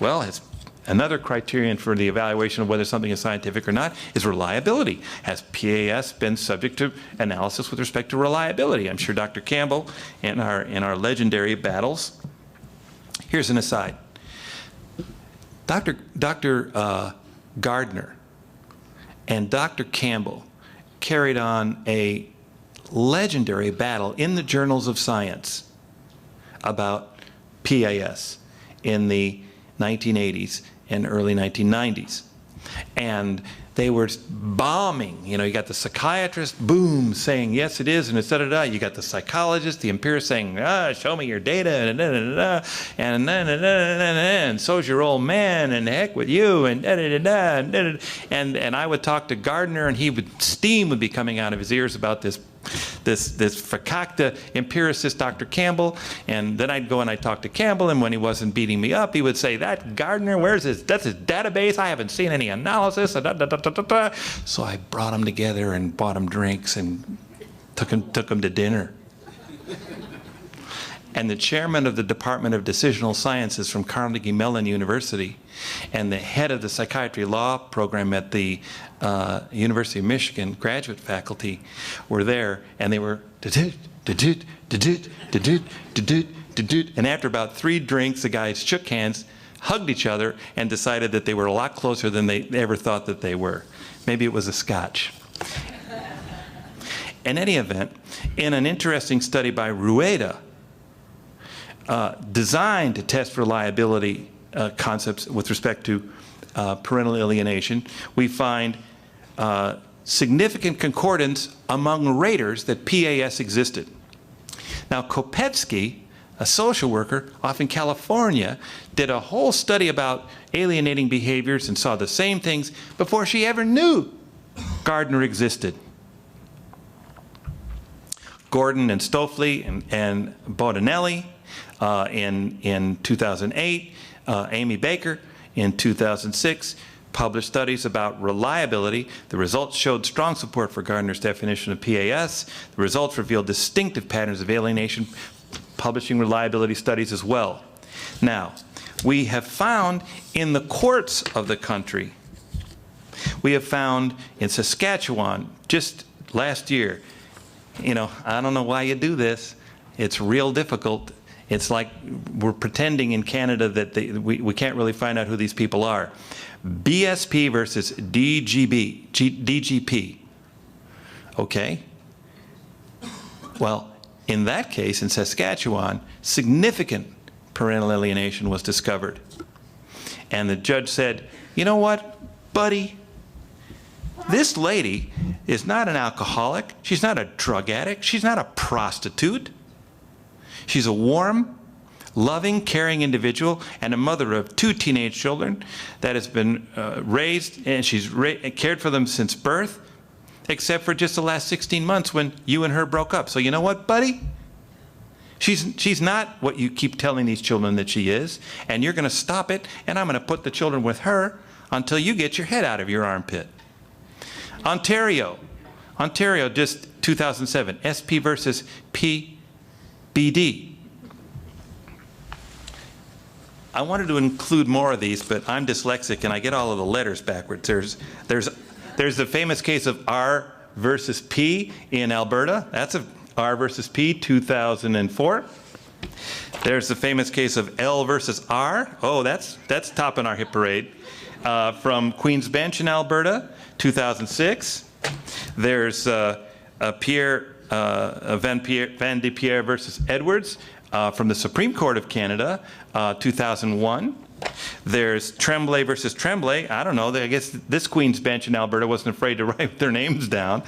Well, it's another criterion for the evaluation of whether something is scientific or not is reliability. Has PAS been subject to analysis with respect to reliability? I'm sure Dr. Campbell, in our legendary battles. Here's an aside. Dr. Gardner and Dr. Campbell carried on a legendary battle in the journals of science about PAS in the 1980s and early 1990s. And they were bombing. You know, you got the psychiatrist, boom, saying, yes, it is, and it's da-da-da. You got the psychologist, the empiricist saying, show me your data, and da-da-da-da, and so's your old man, and heck with you, and da-da-da-da, and I would talk to Gardner, and steam would be coming out of his ears about this fakakta empiricist Dr. Campbell, and then I'd go and I'd talk to Campbell, and when he wasn't beating me up, he would say, that Gardner, that's his database, I haven't seen any analysis, so I brought them together and bought them drinks and took them to dinner. And the chairman of the Department of Decisional Sciences from Carnegie Mellon University and the head of the psychiatry law program at the University of Michigan graduate faculty were there, and they were and after about 3 drinks, the guys shook hands, hugged each other, and decided that they were a lot closer than they ever thought that they were. Maybe it was a scotch. In any event, in an interesting study by Rueda, designed to test reliability concepts with respect to parental alienation, we find significant concordance among raters that PAS existed. Now, Kopetsky, a social worker off in California, did a whole study about alienating behaviors and saw the same things before she ever knew Gardner existed. Gordon and Stoffli and Bordinelli in 2008, Amy Baker in 2006, published studies about reliability. The results showed strong support for Gardner's definition of PAS. The results revealed distinctive patterns of alienation, publishing reliability studies as well. Now, we have found in the courts of the country, we have found in Saskatchewan just last year, you know, I don't know why you do this. It's real difficult. It's like we're pretending in Canada that we can't really find out who these people are. BSP versus DGP. Okay? Well, in that case, in Saskatchewan, significant parental alienation was discovered. And the judge said, you know what, buddy? This lady is not an alcoholic. She's not a drug addict. She's not a prostitute. She's a warm, loving, caring individual and a mother of 2 teenage children that has been raised, and she's cared for them since birth, except for just the last 16 months when you and her broke up. So you know what, buddy? She's not what you keep telling these children that she is, and you're going to stop it, and I'm going to put the children with her until you get your head out of your armpit. Ontario, just 2007, SP versus PBD. I wanted to include more of these, but I'm dyslexic and I get all of the letters backwards. There's the famous case of R versus P in Alberta. That's a R versus P, 2004. There's the famous case of L versus R. Oh, that's topping our hit parade. From Queen's Bench in Alberta, 2006. There's Pierre Van de Pierre versus Edwards from the Supreme Court of Canada, 2001. There's Tremblay versus Tremblay. I don't know. I guess this Queen's Bench in Alberta wasn't afraid to write their names down.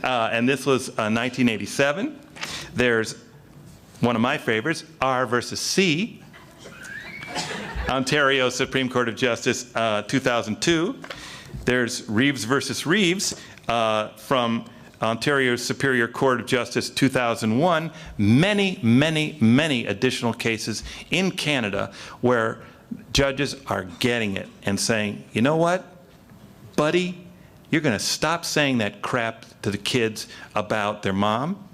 And this was 1987. There's one of my favorites, R versus C. Ontario Supreme Court of Justice, 2002. There's Reeves versus Reeves from Ontario Superior Court of Justice, 2001. Many additional cases in Canada where judges are getting it and saying, you know what, buddy, you're going to stop saying that crap to the kids about their mom,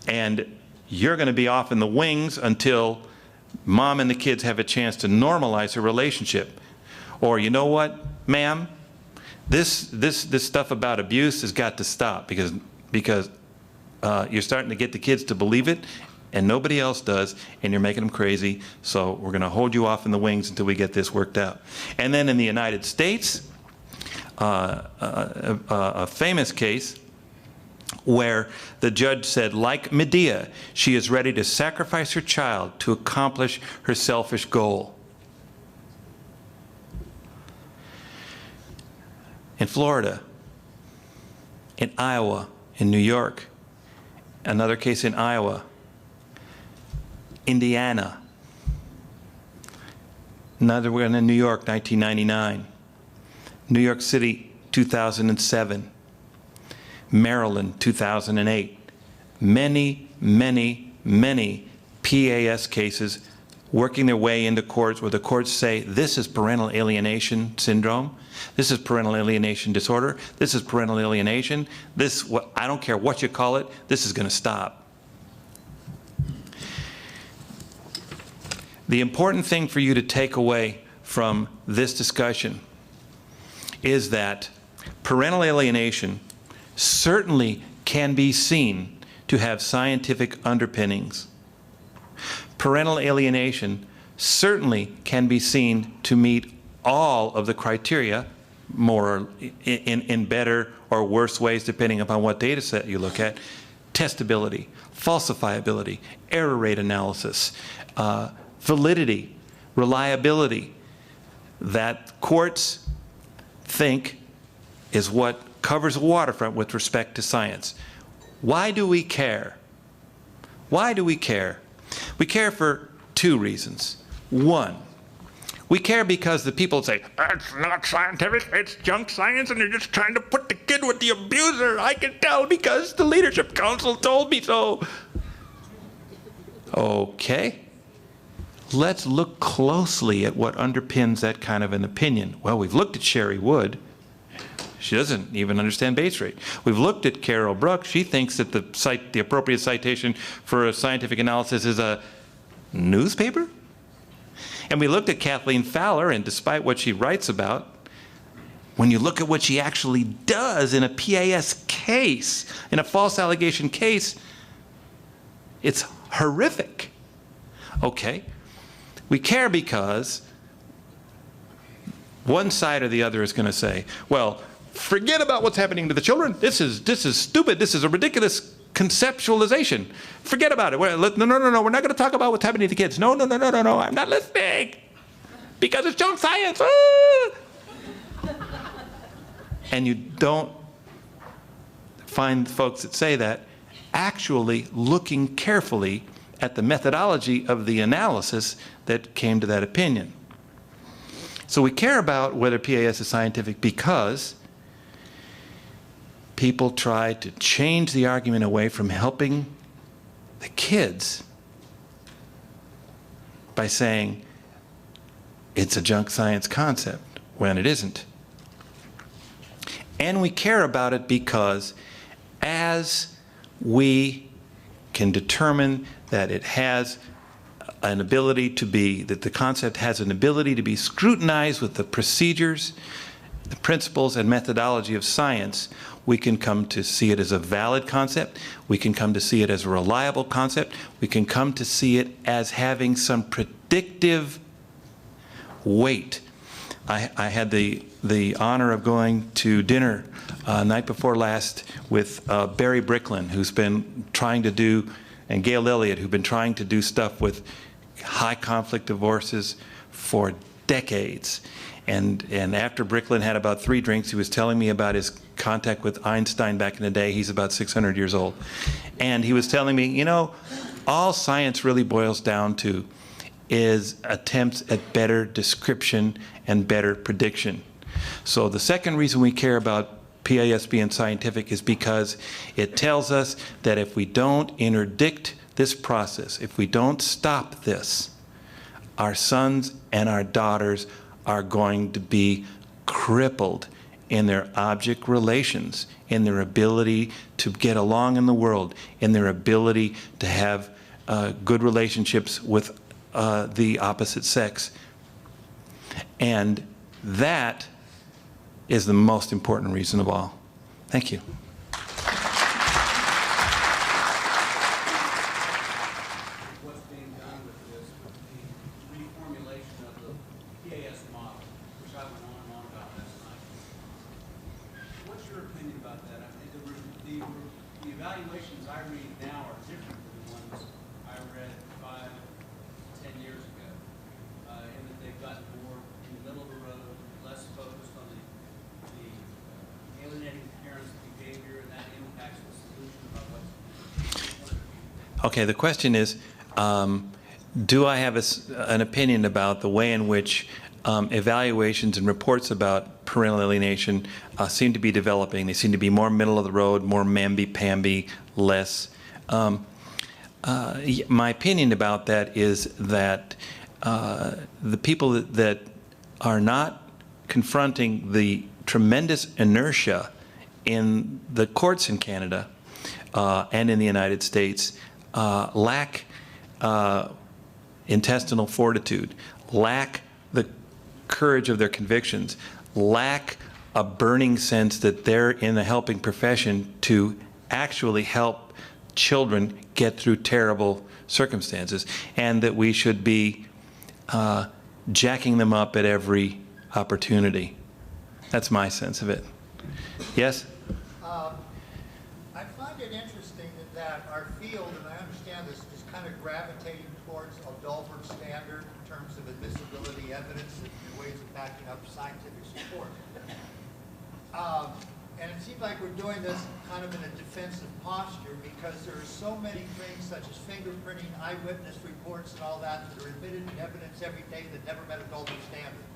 and you're going to be off in the wings until mom and the kids have a chance to normalize a relationship. Or, you know what, ma'am, this stuff about abuse has got to stop because you're starting to get the kids to believe it and nobody else does, and you're making them crazy, so we're going to hold you off in the wings until we get this worked out. And then in the United States, a famous case where the judge said, like Medea, she is ready to sacrifice her child to accomplish her selfish goal. In Florida, in Iowa, in New York, another case in Iowa, Indiana, another one in New York, 1999, New York City, 2007, Maryland, 2008. Many PAS cases working their way into courts where the courts say, this is parental alienation syndrome, this is parental alienation disorder, this is parental alienation, I don't care what you call it, this is going to stop. The important thing for you to take away from this discussion is that parental alienation certainly can be seen to have scientific underpinnings. Parental alienation certainly can be seen to meet all of the criteria, more in better or worse ways depending upon what data set you look at, testability, falsifiability, error rate analysis, validity, reliability, that courts think is what covers the waterfront with respect to science. Why do we care? Why do we care? We care for two reasons. One, we care because the people say, "That's not scientific, it's junk science, and you're just trying to put the kid with the abuser. I can tell because the Leadership Council told me so." Okay. Let's look closely at what underpins that kind of an opinion. Well, we've looked at Sherry Wood. She doesn't even understand base rate. We've looked at Carol Brooks. She thinks that the appropriate citation for a scientific analysis is a newspaper. And we looked at Kathleen Fowler, and despite what she writes about, when you look at what she actually does in a PAS case, in a false allegation case, it's horrific. Okay. We care because one side or the other is going to say, well, forget about what's happening to the children. This is stupid. This is a ridiculous conceptualization. Forget about it. No. We're not going to talk about what's happening to the kids. No. I'm not listening because it's junk science. And you don't find folks that say that actually looking carefully at the methodology of the analysis that came to that opinion. So we care about whether PAS is scientific because people try to change the argument away from helping the kids by saying it's a junk science concept when it isn't. And we care about it because as we can determine that it has an ability to be, that the concept has an ability to be scrutinized with the procedures, the principles and methodology of science, we can come to see it as a valid concept. We can come to see it as a reliable concept. We can come to see it as having some predictive weight. I had the honor of going to dinner night before last with Barry Bricklin, who's been trying to do, and Gail Elliott, who've been trying to do stuff with high conflict divorces for decades. And after Bricklin had about 3 drinks, he was telling me about his contact with Einstein back in the day. He's about 600 years old. And he was telling me, you know, all science really boils down to is attempts at better description and better prediction. So the second reason we care about PAS being scientific is because it tells us that if we don't interdict this process, if we don't stop this, our sons and our daughters are going to be crippled in their object relations, in their ability to get along in the world, in their ability to have good relationships with the opposite sex. And that is the most important reason of all. Thank you. What's being done with this, with the reformulation of the PAS model, which I went on and on about last night. What's your opinion about that? I think the evaluations I read now are different than the ones I read 5, 10 years ago, in that they've gotten more in the middle of the road, less focused on the alienating parents' behavior, and that impacts the solution about what's. Okay, the question is, do I have an opinion about the way in which evaluations and reports about parental alienation seem to be developing? They seem to be more middle of the road, more mamby-pamby, less. My opinion about that is that the people that are not confronting the tremendous inertia in the courts in Canada and in the United States lack intestinal fortitude, lack the courage of their convictions, lack a burning sense that they're in the helping profession to actually help children get through terrible circumstances, and that we should be jacking them up at every opportunity. That's my sense of it. Yes? I find it interesting that that our field, and I understand this, is kind of gravitating towards a Dahlberg standard in terms of admissibility evidence and ways of backing up scientific support. And it seems like we're doing this kind of in a defensive posture because there are so many things such as fingerprinting, eyewitness reports and all that that are admitted in evidence every day that never met a Dahlberg standard.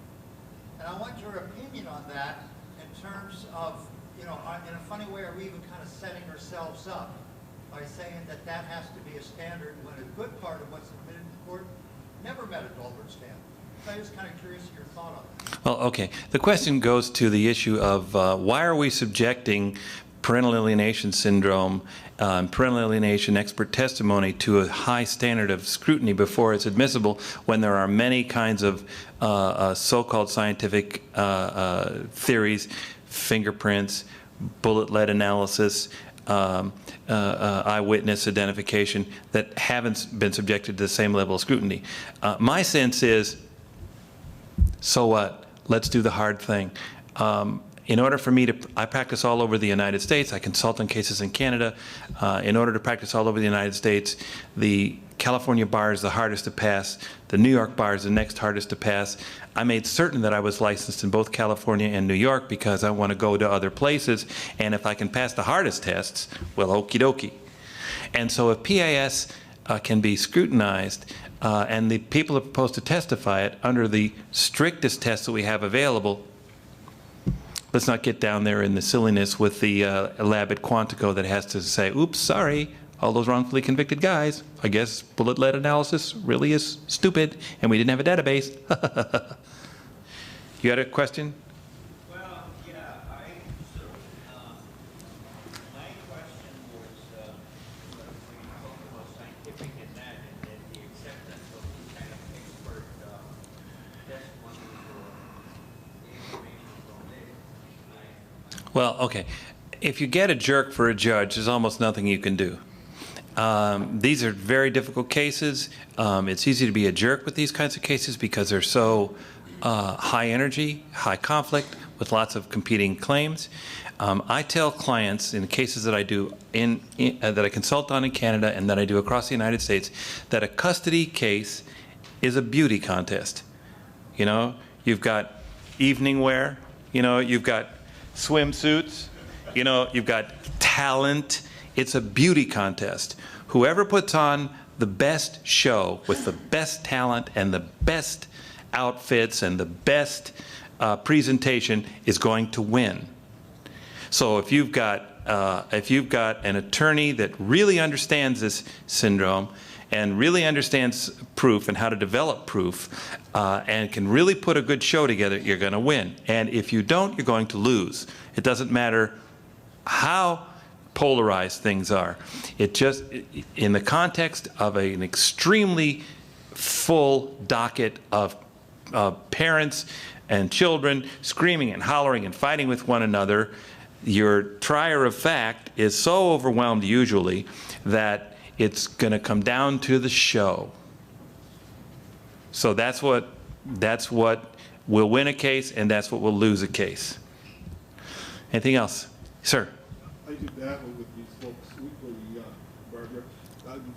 And I want your opinion on that in terms of, you know, in a funny way, are we even kind of setting ourselves up by saying that that has to be a standard when a good part of what's admitted in court never met a Dahlberg standard? So I'm just kind of curious of your thought on that. Well, okay. The question goes to the issue of why are we subjecting parental alienation syndrome, parental alienation expert testimony to a high standard of scrutiny before it's admissible when there are many kinds of so-called scientific theories, fingerprints, bullet lead analysis, eyewitness identification that haven't been subjected to the same level of scrutiny. My sense is, so what? Let's do the hard thing. In order for me to, I practice all over the United States. I consult on cases in Canada. In order to practice all over the United States, the California bar is the hardest to pass. The New York bar is the next hardest to pass. I made certain that I was licensed in both California and New York because I want to go to other places. And if I can pass the hardest tests, well, okie dokie. And so if PAS can be scrutinized, and the people are supposed to testify it under the strictest tests that we have available, let's not get down there in the silliness with the lab at Quantico that has to say, oops, sorry, all those wrongfully convicted guys, I guess bullet lead analysis really is stupid, and we didn't have a database. You had a question? Well, yeah, my question was, when you talk about scientific and that, and the acceptance of this kind of expert testimony or information from this. Well, okay. If you get a jerk for a judge, there's almost nothing you can do. These are very difficult cases. It's easy to be a jerk with these kinds of cases because they're so high energy, high conflict, with lots of competing claims. I tell clients in the cases that I do that I consult on in Canada and that I do across the United States that a custody case is a beauty contest. You know, you've got evening wear, you know, you've got swimsuits, you know, you've got talent. It's a beauty contest. Whoever puts on the best show with the best talent and the best outfits and the best presentation is going to win. So if you've got an attorney that really understands this syndrome and really understands proof and how to develop proof and can really put a good show together, you're going to win. And if you don't, you're going to lose. It doesn't matter how polarized things are. It just, in the context of an extremely full docket of parents and children screaming and hollering and fighting with one another, your trier of fact is so overwhelmed usually that it's going to come down to the show. So that's what will win a case, and that's what will lose a case. Anything else? Sir? I do battle with these folks weekly, Barbara.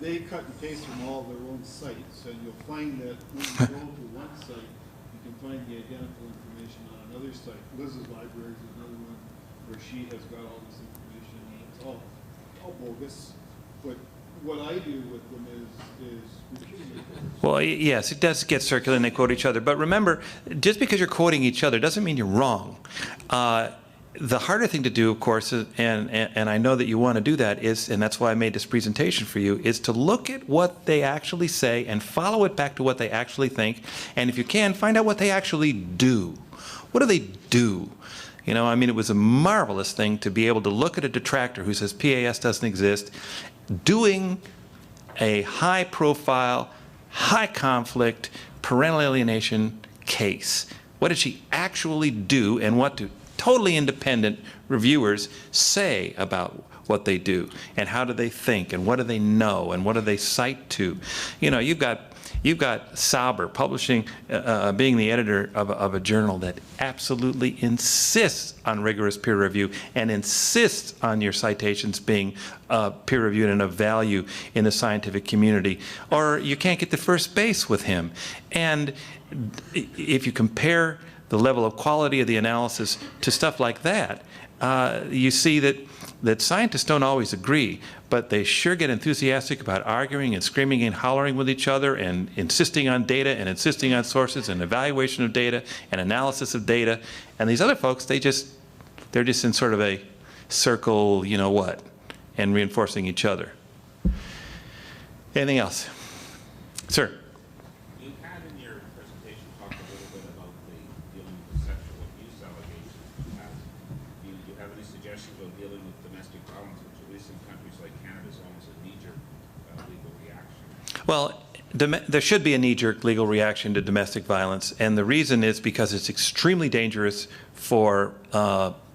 They cut and paste from all their own sites, and you'll find that when you go to one site, you can find the identical information on another site. Liz's library is another one where she has got all this information, and it's all bogus. But what I do with them is repeating it. Well, yes, it does get circular and they quote each other. But remember, just because you're quoting each other doesn't mean you're wrong. The harder thing to do, of course, and I know that you want to do that, is, and that's why I made this presentation for you, is to look at what they actually say and follow it back to what they actually think. And if you can, find out what they actually do. What do they do? You know, I mean, it was a marvelous thing to be able to look at a detractor who says PAS doesn't exist, doing a high-profile, high-conflict parental alienation case. What did she actually do, and what do totally independent reviewers say about what they do, and how do they think, and what do they know, and what do they cite to? You know, you've got You've got Sauber publishing, being the editor of a journal that absolutely insists on rigorous peer review and insists on your citations being peer reviewed and of value in the scientific community. Or you can't get to first base with him. And if you compare the level of quality of the analysis to stuff like that, you see that scientists don't always agree, but they sure get enthusiastic about arguing and screaming and hollering with each other and insisting on data and insisting on sources and evaluation of data and analysis of data. And these other folks, they're just in sort of a circle, you know what, and reinforcing each other. Anything else? Sir? You had in your presentation talked a little bit about dealing with the sexual abuse allegations. Do you have any suggestions of dealing with domestic violence, which at least in countries like Canada is almost a knee-jerk legal reaction? Well, there should be a knee-jerk legal reaction to domestic violence, and the reason is because it's extremely dangerous for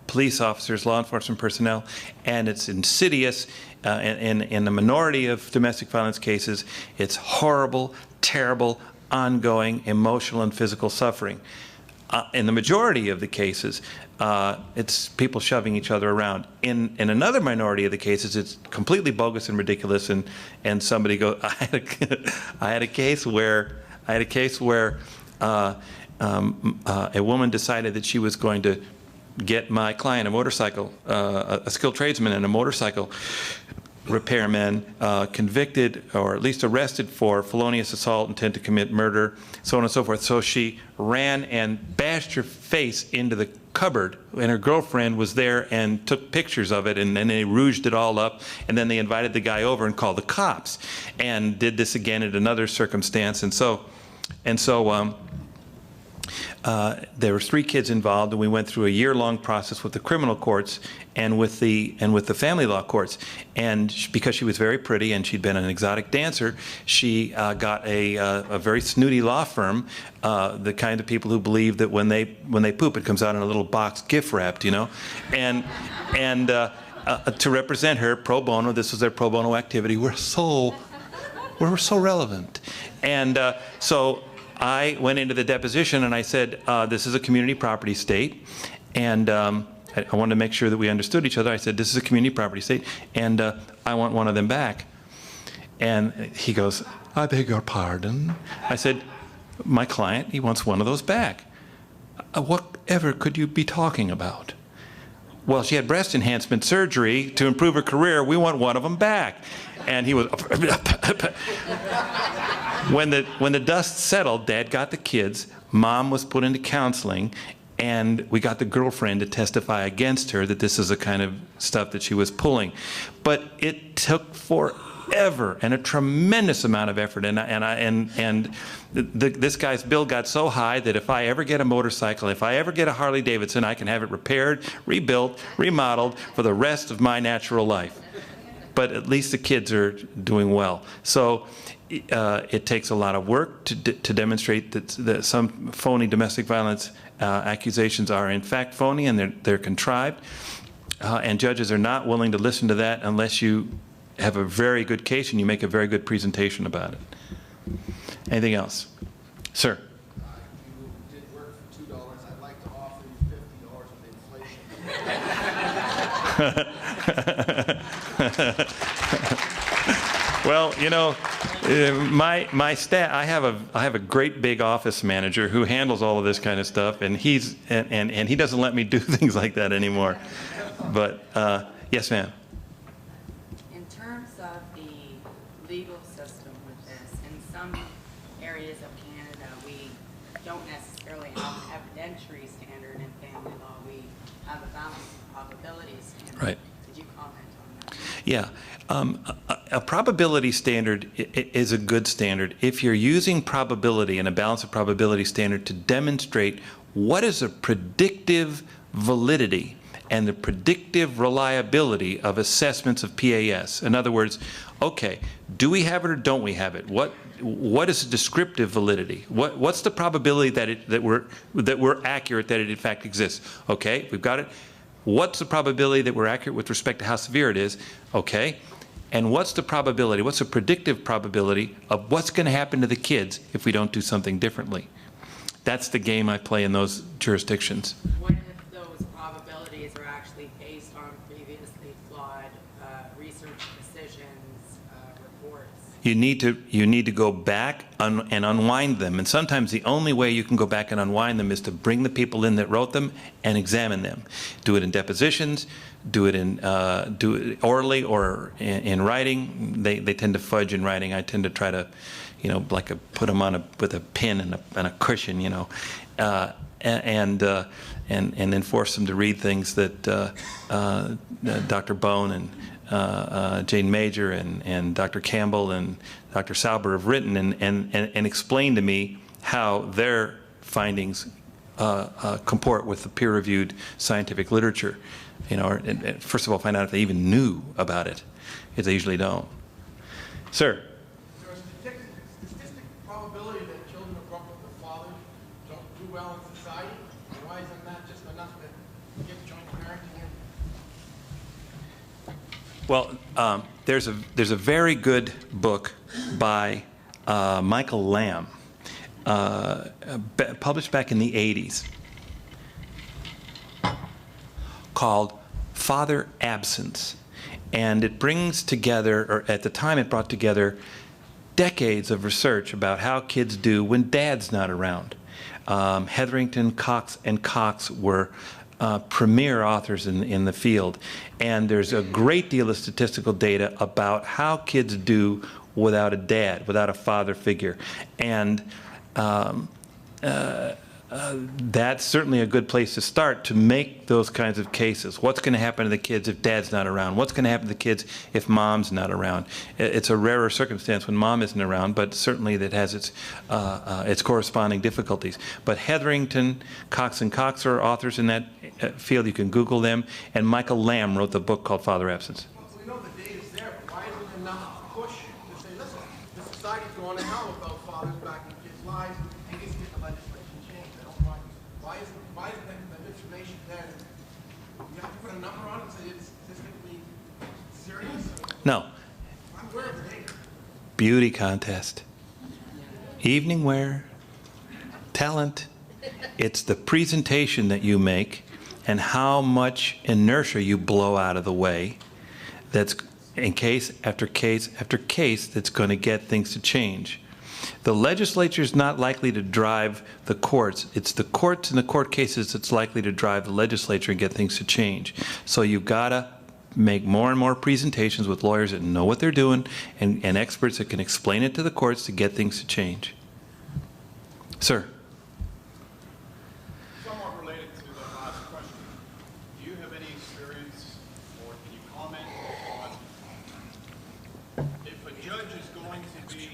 police officers, law enforcement personnel, and it's insidious. In the minority of domestic violence cases, it's horrible, terrible, ongoing emotional and physical suffering. In the majority of the cases, it's people shoving each other around. In another minority of the cases, it's completely bogus and ridiculous. And somebody goes, I had a case where a woman decided that she was going to get my client a motorcycle, a skilled tradesman and a motorcycle repairman, convicted or at least arrested for felonious assault, intent to commit murder, so on and so forth. So she ran and bashed her face into the cupboard, and her girlfriend was there and took pictures of it, and then they rouged it all up, and then they invited the guy over and called the cops, and did this again in another circumstance. And so there were 3 kids involved, and we went through a year-long process with the criminal courts and with the family law courts. And because she was very pretty and she'd been an exotic dancer, she got a very snooty law firm, the kind of people who believe that when they poop, it comes out in a little box, gift wrapped, you know, and to represent her pro bono. This was their pro bono activity. We're so relevant, and so I went into the deposition and I said, this is a community property state, and I wanted to make sure that we understood each other. I said, this is a community property state, and I want one of them back. And he goes, I beg your pardon? I said, my client, he wants one of those back. Whatever could you be talking about? Well, she had breast enhancement surgery to improve her career. We want one of them back. And he was... When the dust settled, Dad got the kids, Mom was put into counseling, and we got the girlfriend to testify against her that this is the kind of stuff that she was pulling. But it took forever and a tremendous amount of effort, this guy's bill got so high that if I ever get a motorcycle, if I ever get a Harley Davidson, I can have it repaired, rebuilt, remodeled for the rest of my natural life. But at least the kids are doing well. So it takes a lot of work to demonstrate that some phony domestic violence accusations are in fact phony and they're contrived. And judges are not willing to listen to that unless you have a very good case and you make a very good presentation about it. Anything else? Sir? You did work for $2. I'd like to offer you $50 with inflation. Well, you know, my staff. I have a great big office manager who handles all of this kind of stuff, and he doesn't let me do things like that anymore. But yes, ma'am. In terms of the legal system with this, in some areas of Canada, we don't necessarily have an evidentiary standard in family law. We have a balance of probability standard. Right. Could you comment on that? Yeah. A probability standard is a good standard if you're using probability and a balance of probability standard to demonstrate what is a predictive validity and the predictive reliability of assessments of PAS. In other words, okay, do we have it or don't we have it? What is the descriptive validity? What's the probability that we're accurate that it in fact exists? Okay, we've got it. What's the probability that we're accurate with respect to how severe it is? Okay. and what's the probability, what's the predictive probability of what's going to happen to the kids if we don't do something differently. That's the game I play in those jurisdictions. What if those probabilities are actually based on previously flawed research decisions, reports? You need to go back and unwind them. And sometimes the only way you can go back and unwind them is to bring the people in that wrote them and examine them. Do it in depositions, do it orally or in writing. They tend to fudge in writing. I tend to try to, put them on with a pin and a cushion, and then force them to read things that Dr. Bone and Jane Major and Dr. Campbell and Dr. Sauber have written and explain to me how their findings comport with the peer-reviewed scientific literature. First of all, find out if they even knew about it, because they usually don't. Sir? Is there a statistic probability that children who grow up with their fathers don't do well in society? Or why isn't that just enough to get joint parenting in? Well, there's a very good book by Michael Lamb, published back in the 80s, called Father Absence. And it brings together, or at the time it brought together, decades of research about how kids do when dad's not around. Hetherington, Cox, and Cox were premier authors in the field. And there's a great deal of statistical data about how kids do without a dad, without a father figure. And that's certainly a good place to start to make those kinds of cases. What's going to happen to the kids if dad's not around? What's going to happen to the kids if mom's not around? It's a rarer circumstance when mom isn't around, but certainly that has its corresponding difficulties. But Hetherington, Cox, and Cox are authors in that field. You can Google them. And Michael Lamb wrote the book called Father Absence. Well, we know the data's there, but why isn't there enough push to say, listen, the society's going to hell without fathers back in kids' lives, and needs to get the legislation changed. I don't mind. Why isn't the information there? You have to put a number on it and say it's statistically serious? No. I'm aware of the data. Beauty contest. Evening wear. Talent. It's the presentation that you make and how much inertia you blow out of the way that's in case after case after case that's going to get things to change. The legislature is not likely to drive the courts. It's the courts and the court cases that's likely to drive the legislature and get things to change. So you've got to make more and more presentations with lawyers that know what they're doing and experts that can explain it to the courts to get things to change. Sir? Somewhat related to the last question, do you have any experience or can you comment on if a judge is going to be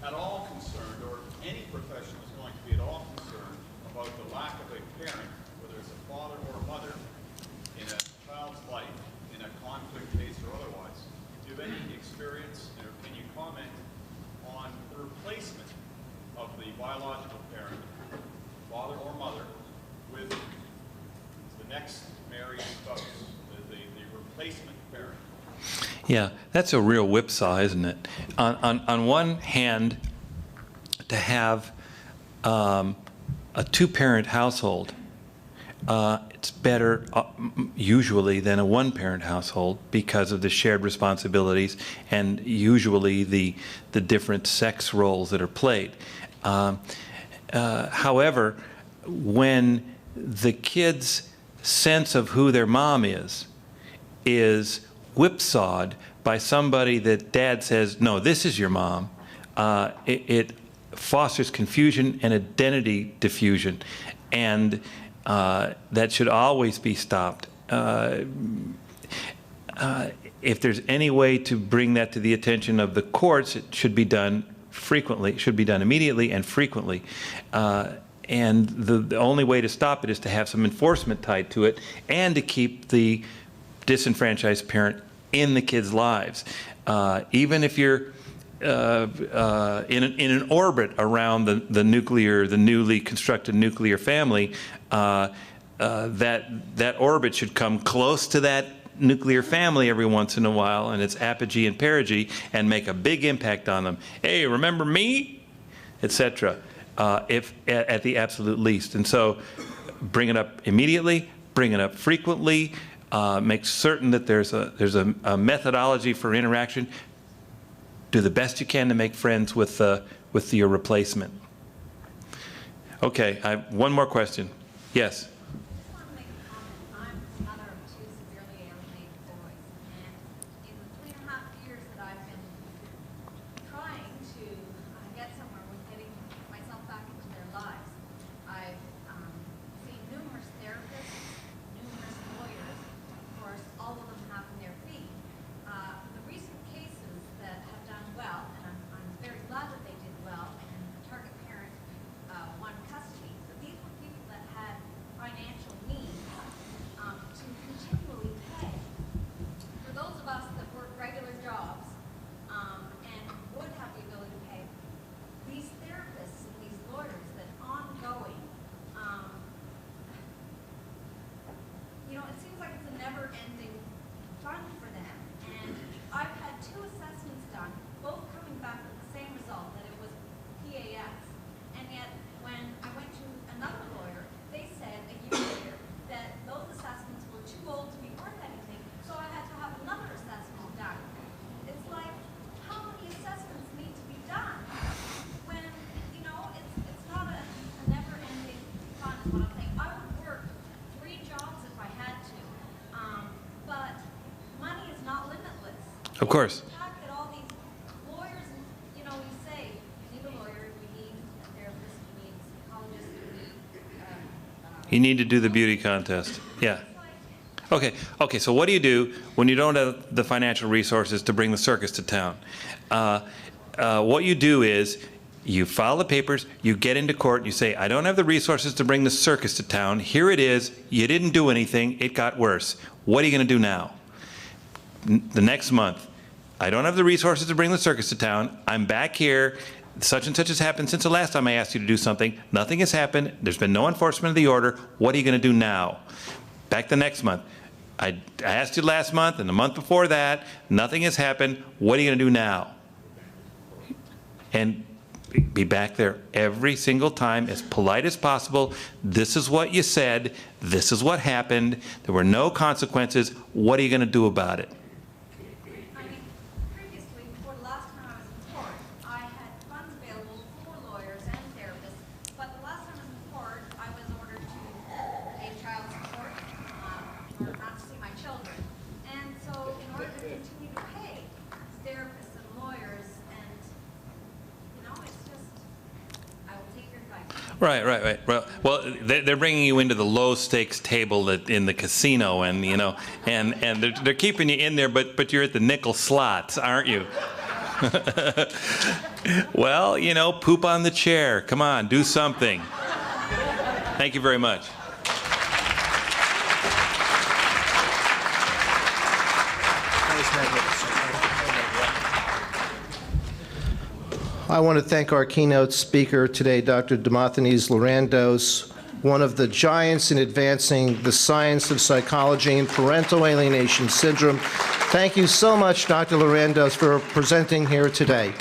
at all concerned, or any professional is going to be at all concerned about the lack of a parent, whether it's a father or a mother, in a child's life, in a conflict case or otherwise? Do you have any experience, or can you comment on the replacement of the biological parent, father or mother, with the next married spouse, the replacement parent? Yeah, that's a real whipsaw, isn't it? On one hand, to have a two-parent household, it's better usually than a one-parent household because of the shared responsibilities and usually the different sex roles that are played. However, when the kid's sense of who their mom is whipsawed by somebody that dad says, no, this is your mom, it fosters confusion and identity diffusion. And that should always be stopped. If there's any way to bring that to the attention of the courts, it should be done frequently. It should be done immediately and frequently. And the only way to stop it is to have some enforcement tied to it and to keep the disenfranchised parent in the kids' lives. Even if you're in an orbit around the newly constructed nuclear family, that orbit should come close to that nuclear family every once in a while, and its apogee and perigee, and make a big impact on them. Hey, remember me? Etc. If at the absolute least. And so bring it up immediately, bring it up frequently, make certain that there's a methodology for interaction. Do the best you can to make friends with your replacement. Okay, I have one more question. Yes? I just want to make a comment. I'm the mother of two severely alienated boys, and in the 3.5 years that I've been trying to get somewhere with getting myself back into their lives, I've seen numerous therapists, numerous lawyers, of course, all of them having their feet. The recent cases that have done well, and I'm very glad that they did well, and the target parent won custody, but these were people that had financial needs to continually pay. For those of us that work regular jobs and would have the ability to pay, these therapists and these lawyers that ongoing, it seems like it's a never-ending fund for them. And I've had 2 assessments done, both coming back with the same result, that it was PAS. And yet, when I went to another lawyer, they said a year later that those assessments were too old to be worth anything, so I had to have another assessment done. It's like, how many assessments need to be done when, it's not a never-ending fund, is what I'm saying. I would work 3 jobs if I had to, but money is not limitless. Of course. The fact that all these lawyers, you say, you need a lawyer, you need a therapist, you need a psychologist, you need, You need to do the beauty contest. Yeah. Okay, so what do you do when you don't have the financial resources to bring the circus to town? What you do is you file the papers, you get into court, and you say, I don't have the resources to bring the circus to town. Here it is. You didn't do anything. It got worse. What are you going to do now? The next month, I don't have the resources to bring the circus to town. I'm back here. Such and such has happened since the last time I asked you to do something. Nothing has happened. There's been no enforcement of the order. What are you going to do now? Back the next month. I asked you last month and the month before that. Nothing has happened. What are you going to do now? And be back there every single time, as polite as possible. This is what you said. This is what happened. There were no consequences. What are you going to do about it? Previously, before the last time I was in court, I had funds available for lawyers and therapists, but the last time I was in court, I was ordered to pay child support or not to see my children. And so in order to continue to pay therapists and lawyers, and it's just, I will take your advice. Right. Well, they're bringing you into the low-stakes table in the casino, and they're keeping you in there, but you're at the nickel slots, aren't you? Well, poop on the chair. Come on, do something. Thank you very much. I want to thank our keynote speaker today, Dr. Demosthenes Lorandos, one of the giants in advancing the science of psychology and parental alienation syndrome. Thank you so much, Dr. Lorandos, for presenting here today.